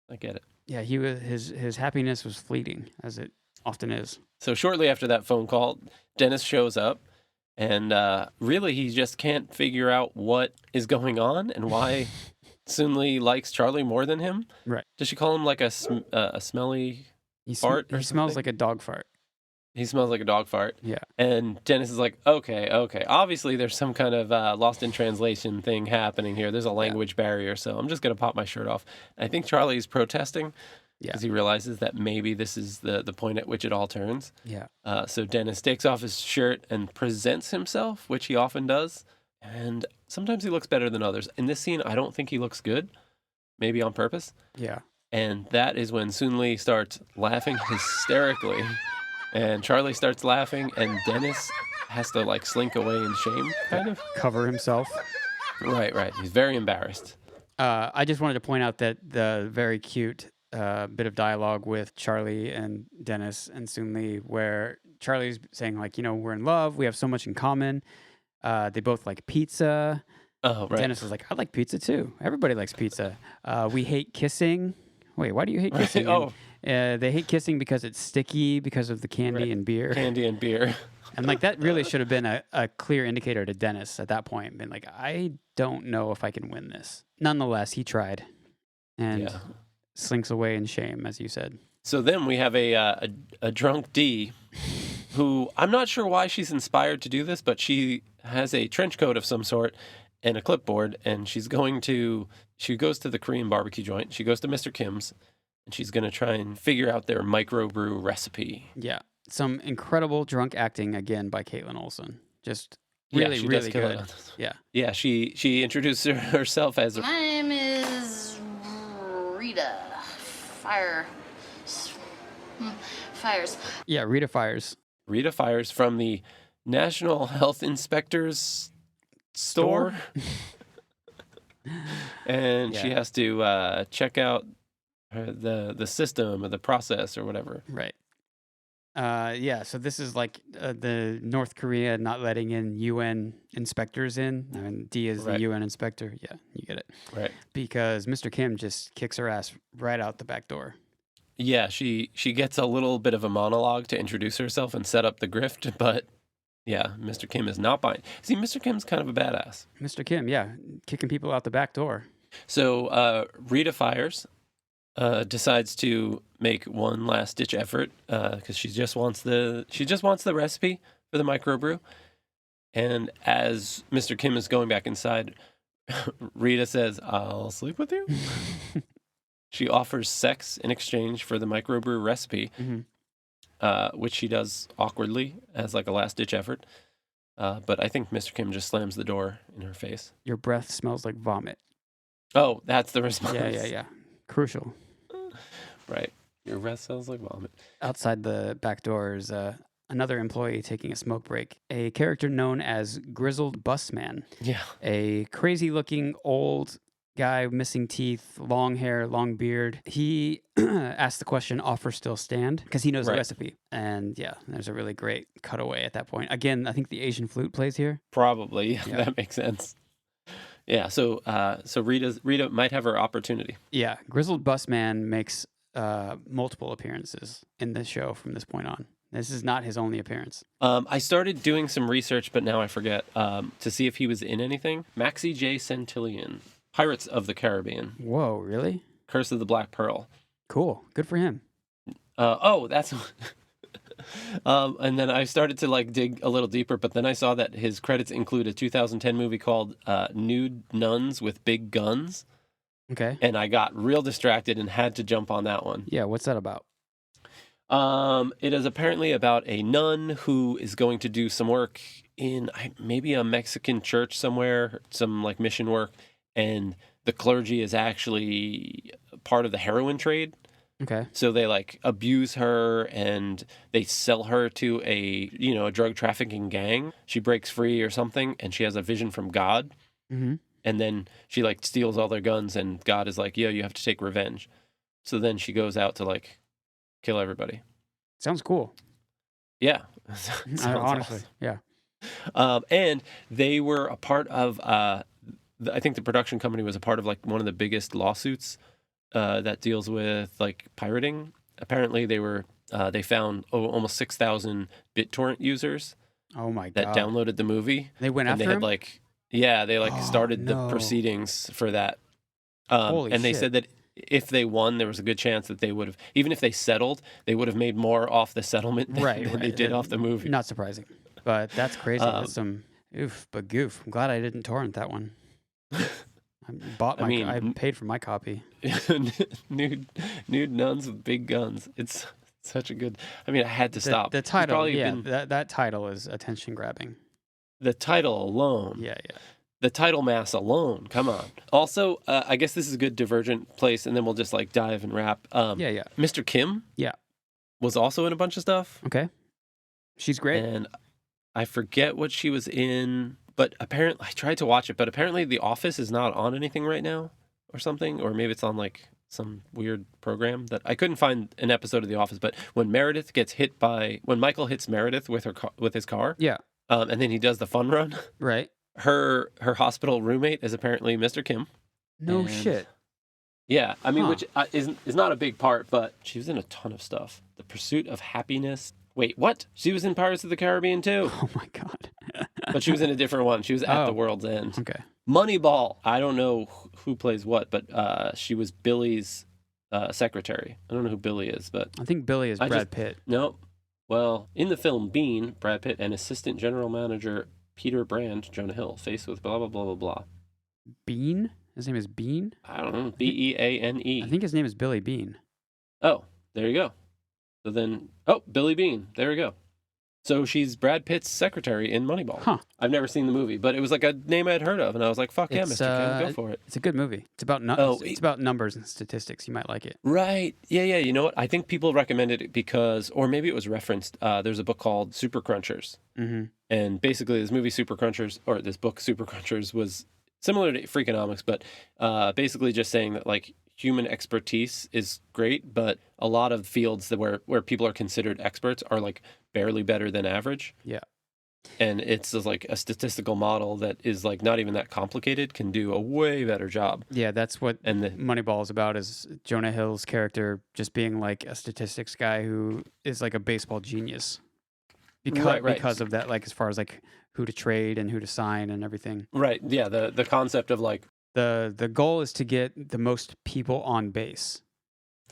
[SPEAKER 2] I get it.
[SPEAKER 1] Yeah, his happiness was fleeting, as it often is.
[SPEAKER 2] So shortly after that phone call, Dennis shows up, and really he just can't figure out what is going on and why Soon-Lee likes Charlie more than him.
[SPEAKER 1] Right.
[SPEAKER 2] Does she call him like a smelly fart?
[SPEAKER 1] He smells like a dog fart.
[SPEAKER 2] He smells like a dog fart.
[SPEAKER 1] Yeah.
[SPEAKER 2] And Dennis is like, okay. Obviously, there's some kind of lost in translation thing happening here. There's a language barrier, so I'm just going to pop my shirt off. I think Charlie's protesting because he realizes that maybe this is the point at which it all turns.
[SPEAKER 1] Yeah.
[SPEAKER 2] So Dennis takes off his shirt and presents himself, which he often does. And sometimes he looks better than others. In this scene, I don't think he looks good, maybe on purpose.
[SPEAKER 1] Yeah.
[SPEAKER 2] And that is when Soon-Lee starts laughing hysterically. And Charlie starts laughing, and Dennis has to like slink away in shame, kind of.
[SPEAKER 1] Cover himself.
[SPEAKER 2] Right. He's very embarrassed.
[SPEAKER 1] I just wanted to point out that the very cute bit of dialogue with Charlie and Dennis and Soon-Lee, where Charlie's saying like, we're in love, we have so much in common. They both like pizza.
[SPEAKER 2] Oh, right.
[SPEAKER 1] Dennis is like, I like pizza too. Everybody likes pizza. We hate kissing. Wait, why do you hate kissing?
[SPEAKER 2] Oh.
[SPEAKER 1] They hate kissing because it's sticky because of the candy and beer.
[SPEAKER 2] Candy and beer.
[SPEAKER 1] And like that really should have been a clear indicator to Dennis at that point. Been like, I don't know if I can win this. Nonetheless, he tried and slinks away in shame, as you said.
[SPEAKER 2] So then we have a drunk D who I'm not sure why she's inspired to do this, but she has a trench coat of some sort and a clipboard, and she goes to the Korean barbecue joint. She goes to Mr. Kim's, and she's going to try and figure out their microbrew recipe.
[SPEAKER 1] Yeah. Some incredible drunk acting again by Caitlin Olsen. Just really good. Yeah.
[SPEAKER 2] Yeah, she introduced herself as
[SPEAKER 4] My name is Rita Fires.
[SPEAKER 1] Yeah, Rita Fires.
[SPEAKER 2] Rita Fires from the National Health Inspector's store. And she has to check out the system or the process or whatever.
[SPEAKER 1] Right. So this is like the North Korea not letting in UN inspectors in. I mean, D is the UN inspector. Yeah, you get it.
[SPEAKER 2] Right.
[SPEAKER 1] Because Mr. Kim just kicks her ass right out the back door.
[SPEAKER 2] Yeah, she gets a little bit of a monologue to introduce herself and set up the grift, but yeah, Mr. Kim is not buying. See, Mr. Kim's kind of a badass.
[SPEAKER 1] Mr. Kim, yeah, kicking people out the back door.
[SPEAKER 2] So Rita Fires decides to make one last ditch effort because she just wants the recipe for the microbrew. And as Mr. Kim is going back inside, Rita says, "I'll sleep with you." She offers sex in exchange for the microbrew recipe, which she does awkwardly as like a last ditch effort. But I think Mr. Kim just slams the door in her face.
[SPEAKER 1] Your breath smells like vomit.
[SPEAKER 2] Oh, that's the response.
[SPEAKER 1] Yeah. Crucial.
[SPEAKER 2] Right. Your breath smells like vomit.
[SPEAKER 1] Outside the back door is another employee taking a smoke break. A character known as Grizzled Busman.
[SPEAKER 2] Yeah.
[SPEAKER 1] A crazy-looking old guy, missing teeth, long hair, long beard. He asked the question, offer still stand? Because he knows the recipe. And yeah, there's a really great cutaway at that point. Again, I think the Asian flute plays here.
[SPEAKER 2] Probably. Yeah. That makes sense. Yeah, so Rita might have her opportunity.
[SPEAKER 1] Yeah, Grizzled Busman makes multiple appearances in this show from this point on. This is not his only appearance.
[SPEAKER 2] I started doing some research, but now I forget, to see if he was in anything. Maxie J. Centillion, Pirates of the Caribbean.
[SPEAKER 1] Whoa, really?
[SPEAKER 2] Curse of the Black Pearl.
[SPEAKER 1] Cool. Good for him.
[SPEAKER 2] That's... and then I started to like dig a little deeper, but then I saw that his credits include a 2010 movie called Nude Nuns with Big Guns.
[SPEAKER 1] Okay.
[SPEAKER 2] And I got real distracted and had to jump on that one.
[SPEAKER 1] Yeah, what's that about?
[SPEAKER 2] It is apparently about a nun who is going to do some work in maybe a Mexican church somewhere, some like mission work, and the clergy is actually part of the heroin trade.
[SPEAKER 1] Okay.
[SPEAKER 2] So they like abuse her and they sell her to a drug trafficking gang. She breaks free or something, and she has a vision from God.
[SPEAKER 1] Mm-hmm.
[SPEAKER 2] And then she like steals all their guns, and God is like, yo, you have to take revenge. So then she goes out to like kill everybody.
[SPEAKER 1] Sounds cool.
[SPEAKER 2] Yeah.
[SPEAKER 1] Honestly,
[SPEAKER 2] awesome.
[SPEAKER 1] yeah.
[SPEAKER 2] And they were a part of, I think the production company was a part of like one of the biggest lawsuits that deals with like pirating. Apparently they found almost 6,000 BitTorrent users.
[SPEAKER 1] Oh my
[SPEAKER 2] God. That downloaded the movie.
[SPEAKER 1] They went after
[SPEAKER 2] him? They started the proceedings for that.
[SPEAKER 1] Holy
[SPEAKER 2] and they
[SPEAKER 1] shit.
[SPEAKER 2] said that if they won, there was a good chance that they would have, even if they settled, they would have made more off the settlement than they did off the movie.
[SPEAKER 1] Not surprising, but that's crazy. That's some goof. I'm glad I didn't torrent that one. I paid for my copy.
[SPEAKER 2] nude nuns with big guns. It's such a good. I mean, I had to stop.
[SPEAKER 1] The title, that title is attention grabbing.
[SPEAKER 2] The title alone.
[SPEAKER 1] Yeah.
[SPEAKER 2] The title mass alone. Come on. Also, I guess this is a good divergent place, and then we'll just like dive and wrap.
[SPEAKER 1] Yeah.
[SPEAKER 2] Mr. Kim.
[SPEAKER 1] Yeah.
[SPEAKER 2] Was also in a bunch of stuff.
[SPEAKER 1] Okay. She's great.
[SPEAKER 2] And I forget what she was in, but apparently I tried to watch it, but apparently The Office is not on anything right now, or something, or maybe it's on like some weird program that I couldn't find an episode of The Office. But when Michael hits Meredith with his car.
[SPEAKER 1] Yeah.
[SPEAKER 2] And then he does the fun run.
[SPEAKER 1] Right.
[SPEAKER 2] Her hospital roommate is apparently Mr. Kim.
[SPEAKER 1] No shit.
[SPEAKER 2] Yeah, I mean, which is not a big part, but she was in a ton of stuff. The Pursuit of Happiness. Wait, what? She was in Pirates of the Caribbean too.
[SPEAKER 1] Oh my God.
[SPEAKER 2] But she was in a different one. She was at The World's End.
[SPEAKER 1] Okay.
[SPEAKER 2] Moneyball. I don't know who plays what, but she was Billy's secretary. I don't know who Billy is, but
[SPEAKER 1] I think Billy is Brad Pitt.
[SPEAKER 2] No. Well, in the film Bean, Brad Pitt and Assistant General Manager Peter Brand, Jonah Hill, faced with blah, blah, blah, blah, blah.
[SPEAKER 1] Bean? His name is Bean?
[SPEAKER 2] I don't know. Beane.
[SPEAKER 1] I think his name is Billy Bean.
[SPEAKER 2] Oh, there you go. So then, Billy Bean. There we go. So she's Brad Pitt's secretary in Moneyball.
[SPEAKER 1] Huh.
[SPEAKER 2] I've never seen the movie, but it was like a name I'd heard of, and I was like, fuck yeah, Mr. Kim, go for it.
[SPEAKER 1] It's a good movie. It's about it's about numbers and statistics. You might like it.
[SPEAKER 2] Right. Yeah. You know what? I think people recommended it because, or maybe it was referenced, there's a book called Super Crunchers.
[SPEAKER 1] Mm-hmm.
[SPEAKER 2] And basically this movie Super Crunchers, or this book Super Crunchers, was similar to Freakonomics, but basically just saying that like human expertise is great, but a lot of fields where people are considered experts are like barely better than average.
[SPEAKER 1] Yeah.
[SPEAKER 2] And it's just like a statistical model that is like not even that complicated can do a way better job.
[SPEAKER 1] Yeah, that's what Moneyball is about, is Jonah Hill's character just being like a statistics guy who is like a baseball genius. Because of that, like as far as like who to trade and who to sign and everything.
[SPEAKER 2] Right. Yeah. The concept of like
[SPEAKER 1] the goal is to get the most people on base.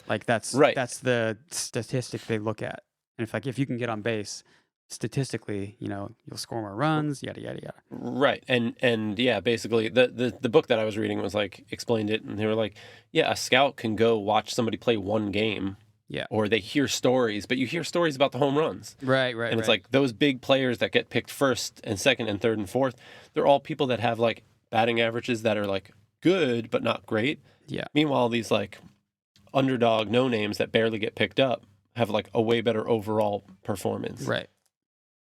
[SPEAKER 1] Like that's the statistic they look at. And if you can get on base, statistically, you'll score more runs, yada yada yada.
[SPEAKER 2] Right. And yeah, basically the book that I was reading was like explained it, and they were like, yeah, a scout can go watch somebody play one game.
[SPEAKER 1] Yeah.
[SPEAKER 2] Or they hear stories, but you hear stories about the home runs.
[SPEAKER 1] Right.
[SPEAKER 2] And it's like those big players that get picked first and second and third and fourth, they're all people that have like batting averages that are like good but not great.
[SPEAKER 1] Yeah.
[SPEAKER 2] Meanwhile, these like underdog no names that barely get picked up have like a way better overall performance.
[SPEAKER 1] Right.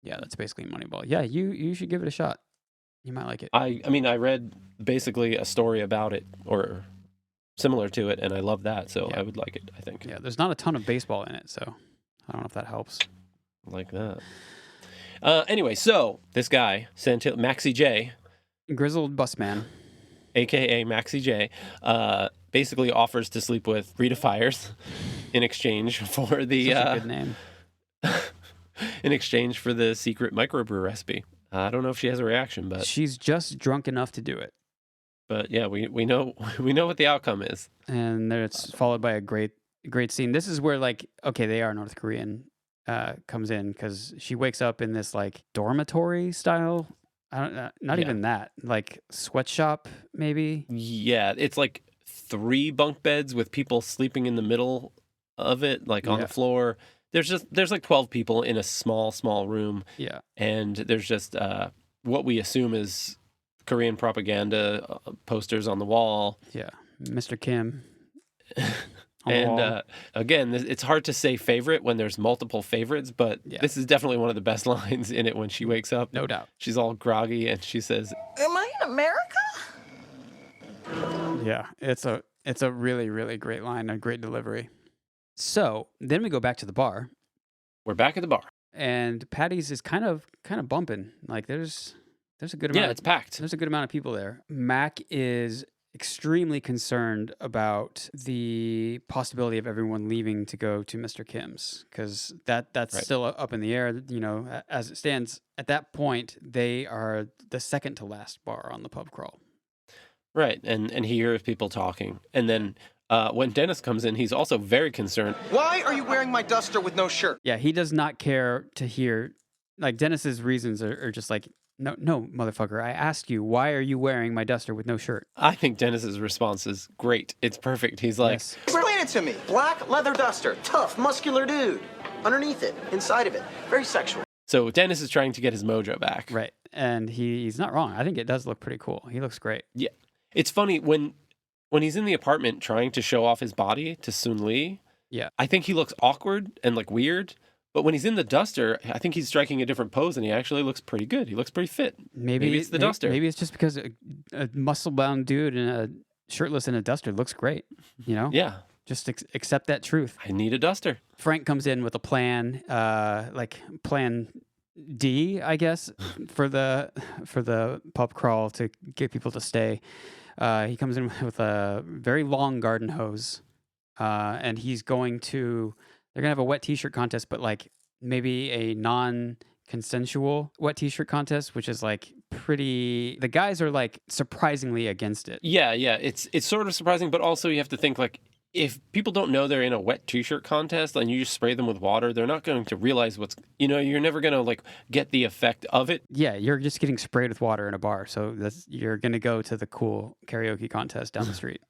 [SPEAKER 1] Yeah, that's basically Moneyball. Yeah, you should give it a shot. You might like it.
[SPEAKER 2] I mean, I read basically a story about it or similar to it, and I love that, so I would like it, I think.
[SPEAKER 1] Yeah, there's not a ton of baseball in it, so I don't know if that helps.
[SPEAKER 2] Like that. Anyway, so this guy, Maxie J.
[SPEAKER 1] Grizzled Busman.
[SPEAKER 2] A.K.A. Maxie J. Basically offers to sleep with Rita Fires in exchange for the...
[SPEAKER 1] Such a good name.
[SPEAKER 2] In exchange for the secret microbrew recipe. I don't know if she has a reaction, but...
[SPEAKER 1] She's just drunk enough to do it.
[SPEAKER 2] But yeah, we know what the outcome is.
[SPEAKER 1] And then it's followed by a great scene. This is where like, okay, they are North Korean, comes in because she wakes up in this like dormitory style. Not even that, like sweatshop maybe.
[SPEAKER 2] Yeah, it's like 3 bunk beds with people sleeping in the middle of it, like on the floor. there's like 12 people in a small room.
[SPEAKER 1] Yeah.
[SPEAKER 2] And there's just what we assume is Korean propaganda posters on the wall.
[SPEAKER 1] Yeah. Mr. Kim. On the
[SPEAKER 2] And
[SPEAKER 1] wall.
[SPEAKER 2] again, it's hard to say favorite when there's multiple favorites, but this is definitely one of the best lines in it when she wakes up.
[SPEAKER 1] No doubt.
[SPEAKER 2] She's all groggy and she says,
[SPEAKER 3] Am I in America?
[SPEAKER 1] Yeah, it's a really, really great line, a great delivery. So then we go back to the bar,
[SPEAKER 2] we're back at the bar.
[SPEAKER 1] and Patty's is kind of bumping. Like there's a good amount.
[SPEAKER 2] Yeah, it's packed.
[SPEAKER 1] There's a good amount of people there. Mac is extremely concerned about the possibility of everyone leaving to go to Mr. Kim's, because that's
[SPEAKER 2] Right.
[SPEAKER 1] still up in the air. You know, as it stands at that point, they are the second to last bar on the pub crawl.
[SPEAKER 2] Right, and he hears people talking. And then when Dennis comes in, he's also very concerned.
[SPEAKER 5] Why are you wearing my duster with no shirt?
[SPEAKER 1] Yeah, he does not care to hear. Like Dennis's reasons are just like, no, motherfucker. I asked you, why are you wearing my duster with no shirt?
[SPEAKER 2] I think Dennis's response is great. It's perfect. He's like,
[SPEAKER 1] Yes.
[SPEAKER 5] Explain it to me.
[SPEAKER 10] Black leather duster, tough, muscular dude. Underneath it, inside of it, very sexual.
[SPEAKER 2] so Dennis is trying to get his mojo back.
[SPEAKER 1] Right, and he's not wrong. I think it does look pretty cool. He looks great.
[SPEAKER 2] Yeah. It's funny when he's in the apartment trying to show off his body to Soon Lee.
[SPEAKER 1] Yeah.
[SPEAKER 2] I think he looks awkward and like weird. But when he's in the duster, I think he's striking a different pose, and he actually looks pretty good. He looks pretty fit. Maybe it's the duster.
[SPEAKER 1] Maybe it's just because a muscle-bound dude in a shirtless in a duster looks great. You know?
[SPEAKER 2] Yeah.
[SPEAKER 1] Just accept that truth.
[SPEAKER 2] I need a duster.
[SPEAKER 1] Frank comes in with a plan, like plan D, I guess, for the pub crawl to get people to stay. He comes in with a very long garden hose, and he's going to. They're gonna have a wet T-shirt contest, but like maybe a non-consensual wet T-shirt contest, which is like pretty. The guys are like surprisingly against it.
[SPEAKER 2] Yeah. It's sort of surprising, but also you have to think like if people don't know they're in a wet T-shirt contest and you just spray them with water, they're not going to realize you're never gonna like get the effect of it.
[SPEAKER 1] Yeah, you're just getting sprayed with water in a bar, so you're gonna go to the cool karaoke contest down the street.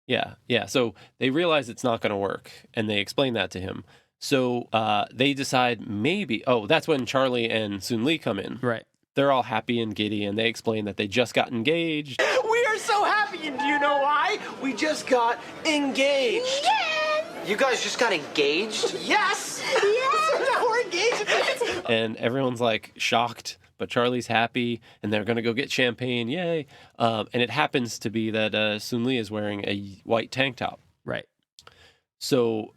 [SPEAKER 2] Yeah. So they realize it's not going to work, and they explain that to him. So they decide maybe. Oh, that's when Charlie and Soon Lee come in.
[SPEAKER 1] Right.
[SPEAKER 2] They're all happy and giddy, and they explain that they just got engaged.
[SPEAKER 10] We are so happy, and do you know why? We just got engaged.
[SPEAKER 9] Yes!
[SPEAKER 10] You guys just got engaged? Yes!
[SPEAKER 9] Yes!
[SPEAKER 10] So now we're engaged.
[SPEAKER 2] And everyone's like shocked, but Charlie's happy, and they're going to go get champagne. Yay. And it happens to be that Soon Lee is wearing a white tank top.
[SPEAKER 1] Right.
[SPEAKER 2] So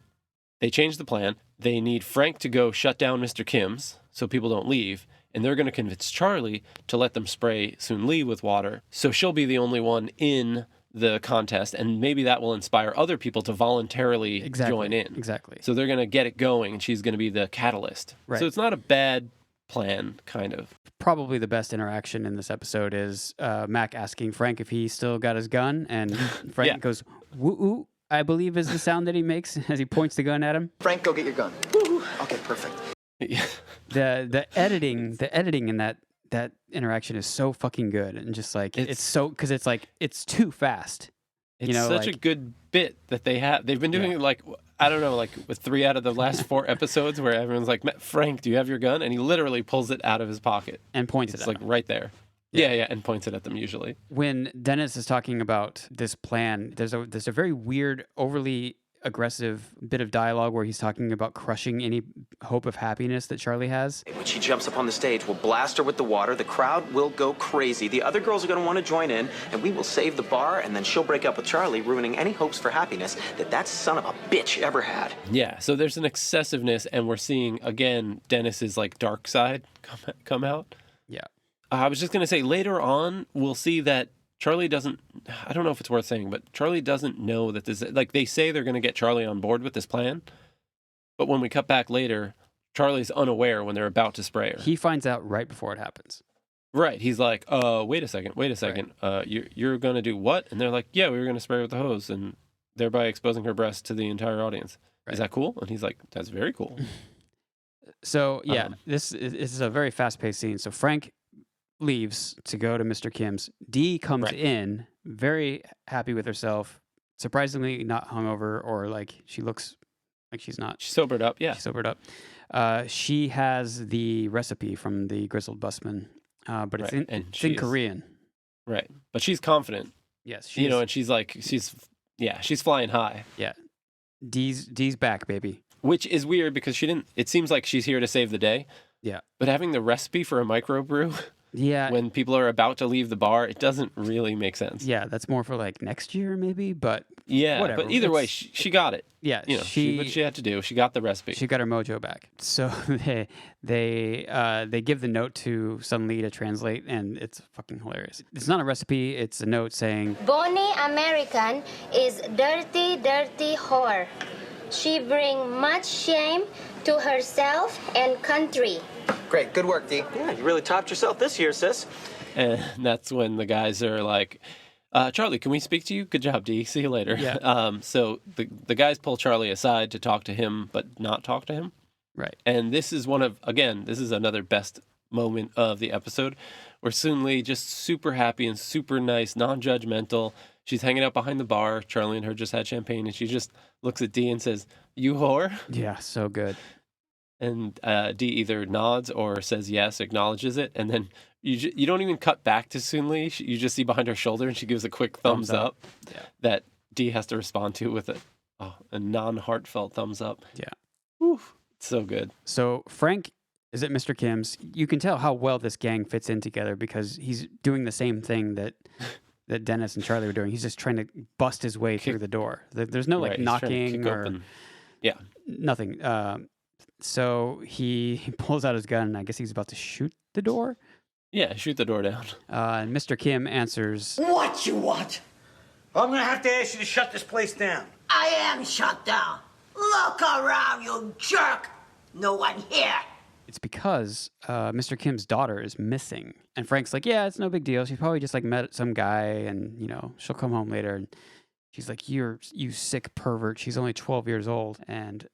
[SPEAKER 2] they change the plan. They need Frank to go shut down Mr. Kim's so people don't leave. And they're going to convince Charlie to let them spray Soon Lee with water. So she'll be the only one in the contest. And maybe that will inspire other people to voluntarily join in.
[SPEAKER 1] Exactly.
[SPEAKER 2] So they're going to get it going, and she's going to be the catalyst.
[SPEAKER 1] Right.
[SPEAKER 2] So it's not a bad plan, kind of.
[SPEAKER 1] Probably the best interaction in this episode is Mac asking Frank if he still got his gun, and Frank
[SPEAKER 2] Yeah.
[SPEAKER 1] goes, woo-oo, I believe is the sound that he makes as he points the gun at him.
[SPEAKER 10] Frank, go get your gun. Woo. Okay, perfect.
[SPEAKER 1] The editing in that interaction is so fucking good, and just like it's so because it's like it's too fast.
[SPEAKER 2] It's such a good bit that they have. They've been doing it like, I don't know, like with 3 out of the last 4 episodes where everyone's like, Frank, do you have your gun? And he literally pulls it out of his pocket.
[SPEAKER 1] And points
[SPEAKER 2] It's
[SPEAKER 1] it at
[SPEAKER 2] like
[SPEAKER 1] them.
[SPEAKER 2] right there. Yeah, and points it at them usually.
[SPEAKER 1] When Dennis is talking about this plan, there's a very weird, overly aggressive bit of dialogue where he's talking about crushing any hope of happiness that Charlie has.
[SPEAKER 10] When she jumps up on the stage, we'll blast her with the water. The crowd will go crazy. The other girls are going to want to join in, and we will save the bar, and then she'll break up with Charlie, ruining any hopes for happiness that son of a bitch ever had.
[SPEAKER 2] Yeah, so there's an excessiveness, and we're seeing, again, Dennis's like dark side come out.
[SPEAKER 1] Yeah.
[SPEAKER 2] I was just going to say, later on, we'll see that Charlie doesn't, I don't know if it's worth saying, but Charlie doesn't know that this, like they say they're going to get Charlie on board with this plan. But when we cut back later, Charlie's unaware when they're about to spray her.
[SPEAKER 1] He finds out right before it happens.
[SPEAKER 2] Right. He's like, wait a second.
[SPEAKER 1] Right.
[SPEAKER 2] You're going to do what? And they're like, yeah, we were going to spray her with the hose and thereby exposing her breast to the entire audience.
[SPEAKER 1] Right.
[SPEAKER 2] Is that cool? And he's like, that's very cool.
[SPEAKER 1] So, yeah, this is a very fast-paced scene. So Frank leaves to go to Mr. Kim's. Dee comes in, very happy with herself, surprisingly not hungover, or like she looks Like she's not.
[SPEAKER 2] She's sobered up. Yeah.
[SPEAKER 1] She's sobered up. She has the recipe from the Grizzled Busman, but it's in Korean.
[SPEAKER 2] Right. But she's confident.
[SPEAKER 1] Yes.
[SPEAKER 2] And she's like, she's flying high.
[SPEAKER 1] Yeah. Dee's back, baby.
[SPEAKER 2] Which is weird because it seems like she's here to save the day.
[SPEAKER 1] Yeah.
[SPEAKER 2] But having the recipe for a microbrew when people are about to leave the bar, it doesn't really make sense.
[SPEAKER 1] Yeah, that's more for like next year maybe, but
[SPEAKER 2] whatever. But either way, she got it.
[SPEAKER 1] Yeah,
[SPEAKER 2] she what she had to do. She got the recipe.
[SPEAKER 1] She got her mojo back. So they give the note to Sun Lee to translate, and it's fucking hilarious. It's not a recipe. It's a note saying,
[SPEAKER 9] Bonnie American is dirty, dirty whore. She bring much shame to herself and country.
[SPEAKER 10] Great, good work, Dee. Yeah, you really topped yourself this year, sis.
[SPEAKER 2] And that's when the guys are like, Charlie, can we speak to you? Good job, Dee. See you later.
[SPEAKER 1] Yeah.
[SPEAKER 2] So the guys pull Charlie aside to talk to him, but not talk to him.
[SPEAKER 1] Right.
[SPEAKER 2] And this is this is another best moment of the episode where Sun Lee just super happy and super nice, non-judgmental. She's hanging out behind the bar. Charlie and her just had champagne, and she just looks at Dee and says, "You whore."
[SPEAKER 1] Yeah, so good.
[SPEAKER 2] And Dee either nods or says yes, acknowledges it, and then you don't even cut back to Sun Lee. You just see behind her shoulder, and she gives a quick thumbs up.
[SPEAKER 1] Yeah.
[SPEAKER 2] That Dee has to respond to with a non-heartfelt thumbs up.
[SPEAKER 1] Yeah.
[SPEAKER 2] Oof, it's so good.
[SPEAKER 1] So Frank is at Mr. Kim's. You can tell how well this gang fits in together because he's doing the same thing that Dennis and Charlie were doing. He's just trying to bust his way through the door. There's no like knocking or nothing. So he pulls out his gun, and I guess he's about to shoot the door.
[SPEAKER 2] Yeah, shoot the door down.
[SPEAKER 1] And Mr. Kim answers,
[SPEAKER 7] What you want? I'm gonna have to ask you to shut this place down.
[SPEAKER 3] I am shut down. Look around, you jerk. No one here.
[SPEAKER 1] it's because Mr. Kim's daughter is missing. And Frank's like, yeah, it's no big deal. She probably just like met some guy and, you know, she'll come home later. And she's like, you sick pervert. She's only 12 years old. And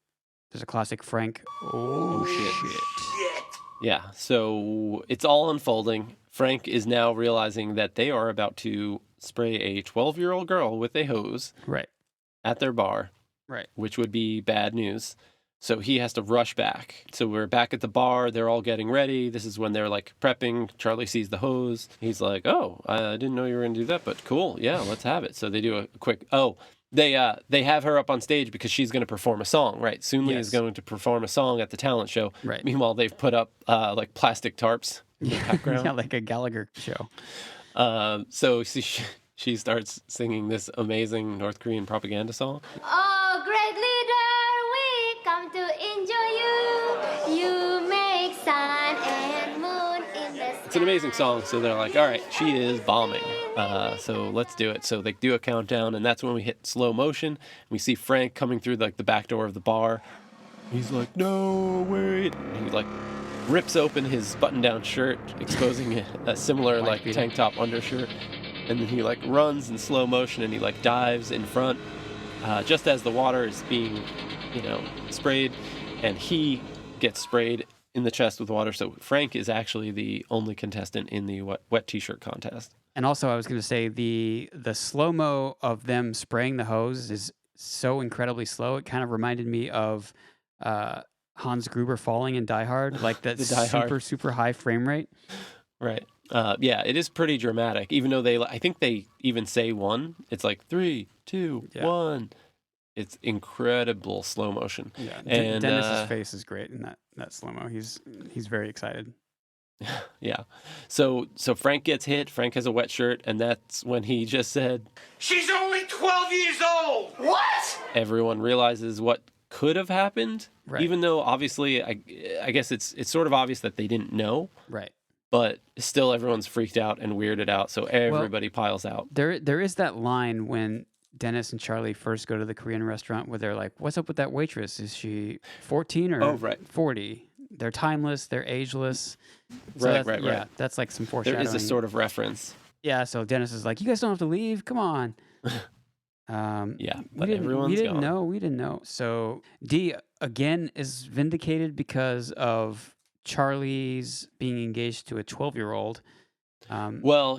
[SPEAKER 1] there's a classic Frank. Oh, shit.
[SPEAKER 2] Yeah, so it's all unfolding. Frank is now realizing that they are about to spray a 12-year-old girl with a hose at their bar, which would be bad news. So he has to rush back. So we're back at the bar. They're all getting ready. This is when they're like prepping. Charlie sees the hose. He's like, oh, I didn't know you were going to do that, but cool. Yeah, let's have it. So they do a quick, they have her up on stage because she's going to perform a song, right? Sun Lee is going to perform a song at the talent show.
[SPEAKER 1] Right.
[SPEAKER 2] Meanwhile, they've put up like plastic tarps in the background.
[SPEAKER 1] Yeah, like a Gallagher show.
[SPEAKER 2] So she starts singing this amazing North Korean propaganda song.
[SPEAKER 9] Oh, great leader, we come to enjoy you. You make sun and moon in the sky.
[SPEAKER 2] It's an amazing song. So they're like, all right, she is bombing. So let's do it. So they do a countdown, and that's when we hit slow motion. We see Frank coming through like the back door of the bar. He's like, no, wait. And he like rips open his button-down shirt, exposing a similar like tank top undershirt. And then he like runs in slow motion, and he like dives in front just as the water is being, sprayed, and he gets sprayed in the chest with water. So Frank is actually the only contestant in the wet t-shirt contest.
[SPEAKER 1] And also, I was going to say the slow-mo of them spraying the hose is so incredibly slow. It kind of reminded me of Hans Gruber falling in Die Hard, like that super high frame rate.
[SPEAKER 2] Right. Yeah, it is pretty dramatic. Even though I think they even say one. It's like 3, 2, 1. It's incredible slow motion.
[SPEAKER 1] Yeah, and Dennis's face is great in that slow mo. He's very excited.
[SPEAKER 2] Yeah. So Frank gets hit. Frank has a wet shirt, and that's when he just said,
[SPEAKER 7] "She's only 12 years old." What?
[SPEAKER 2] Everyone realizes what could have happened, even though obviously I guess it's sort of obvious that they didn't know.
[SPEAKER 1] Right.
[SPEAKER 2] But still, everyone's freaked out and weirded out, so everybody piles out.
[SPEAKER 1] There is that line when Dennis and Charlie first go to the Korean restaurant where they're like, what's up with that waitress? Is she 14 or 40? They're timeless. They're ageless. So
[SPEAKER 2] right.
[SPEAKER 1] That's like some foreshadowing.
[SPEAKER 2] There is a sort of reference.
[SPEAKER 1] Yeah, so Dennis is like, you guys don't have to leave. Come on.
[SPEAKER 2] But everyone's
[SPEAKER 1] we didn't
[SPEAKER 2] gone.
[SPEAKER 1] know. We didn't know. So Dee, again, is vindicated because of Charlie's being engaged to a 12-year-old.
[SPEAKER 2] So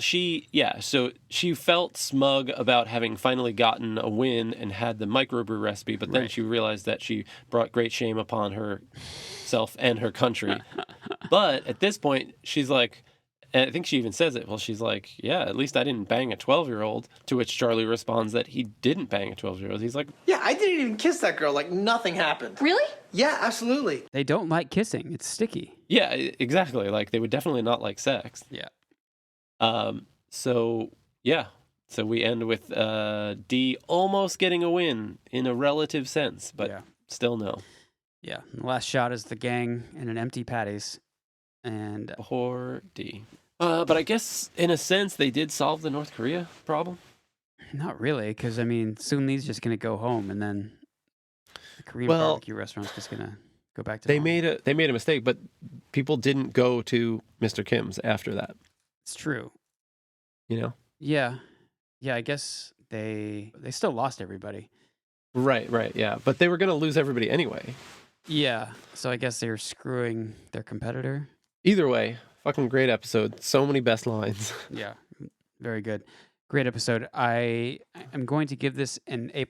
[SPEAKER 2] she felt smug about having finally gotten a win and had the microbrew recipe, but then she realized that she brought great shame upon herself and her country. But at this point, she's like, and I think she even says it. Well, she's like, yeah, at least I didn't bang a 12-year-old, to which Charlie responds that he didn't bang a 12-year-old. He's like,
[SPEAKER 8] yeah, I didn't even kiss that girl. Like, nothing happened.
[SPEAKER 4] Really?
[SPEAKER 8] Yeah, absolutely.
[SPEAKER 1] They don't like kissing. It's sticky.
[SPEAKER 2] yeah, exactly. Like, they would definitely not like sex.
[SPEAKER 1] Yeah.
[SPEAKER 2] So we end with D almost getting a win in a relative sense, but still no.
[SPEAKER 1] Yeah. And the last shot is the gang in an empty Patty's. And
[SPEAKER 2] poor D. But I guess in a sense they did solve the North Korea problem.
[SPEAKER 1] Not really, because I mean, soon Lee's just gonna go home, and then the Korean barbecue restaurant's just gonna go back to.
[SPEAKER 2] They made a mistake, but people didn't go to Mr. Kim's after that.
[SPEAKER 1] It's true.
[SPEAKER 2] You know.
[SPEAKER 1] Yeah. I guess they still lost everybody.
[SPEAKER 2] Right. Yeah, but they were gonna lose everybody anyway.
[SPEAKER 1] Yeah. So I guess they were screwing their competitor.
[SPEAKER 2] Either way, fucking great episode. So many best lines.
[SPEAKER 1] Yeah, very good. Great episode. I am going to give this an A+-.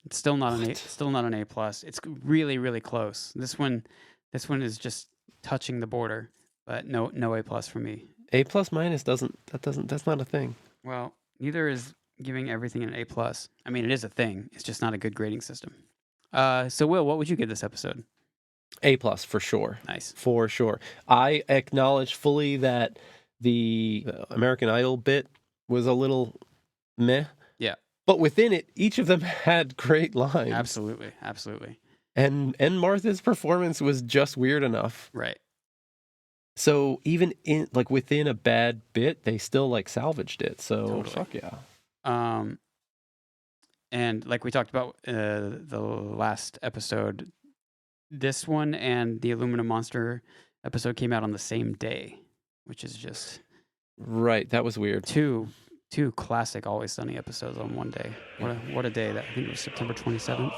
[SPEAKER 1] It's still not an A. Still not an A+. It's really, really close. This one is just touching the border, but no A+ for me.
[SPEAKER 2] A+- that's not a thing.
[SPEAKER 1] Well, neither is giving everything an A+. I mean, it is a thing. It's just not a good grading system. So Will, what would you give this episode?
[SPEAKER 2] A+ for sure.
[SPEAKER 1] Nice.
[SPEAKER 2] For sure. I acknowledge fully that the American Idol bit was a little meh.
[SPEAKER 1] Yeah.
[SPEAKER 2] But within it, each of them had great lines.
[SPEAKER 1] Absolutely.
[SPEAKER 2] And Martha's performance was just weird enough.
[SPEAKER 1] Right.
[SPEAKER 2] So even within a bad bit, they still salvaged it. So
[SPEAKER 1] totally.
[SPEAKER 2] Fuck yeah.
[SPEAKER 1] And like we talked about the last episode, this one and the Aluminum Monster episode came out on the same day, which is just
[SPEAKER 2] right. That was weird.
[SPEAKER 1] Two classic Always Sunny episodes on one day. What a day! That I think it was September 27th.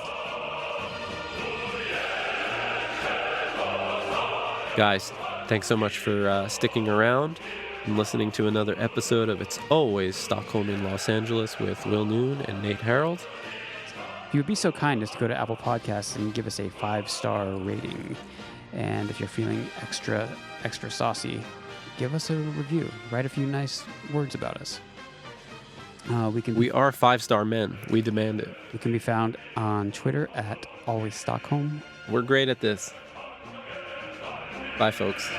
[SPEAKER 2] Guys, thanks so much for sticking around and listening to another episode of It's Always Stockholm in Los Angeles with Will Noon and Nate Harold.
[SPEAKER 1] If you would be so kind as to go to Apple Podcasts and give us a 5-star rating. And if you're feeling extra saucy, give us a review. Write a few nice words about us. We
[SPEAKER 2] are 5-star men. We demand it.
[SPEAKER 1] We can be found on Twitter at Always Stockholm.
[SPEAKER 2] We're great at this. Bye, folks.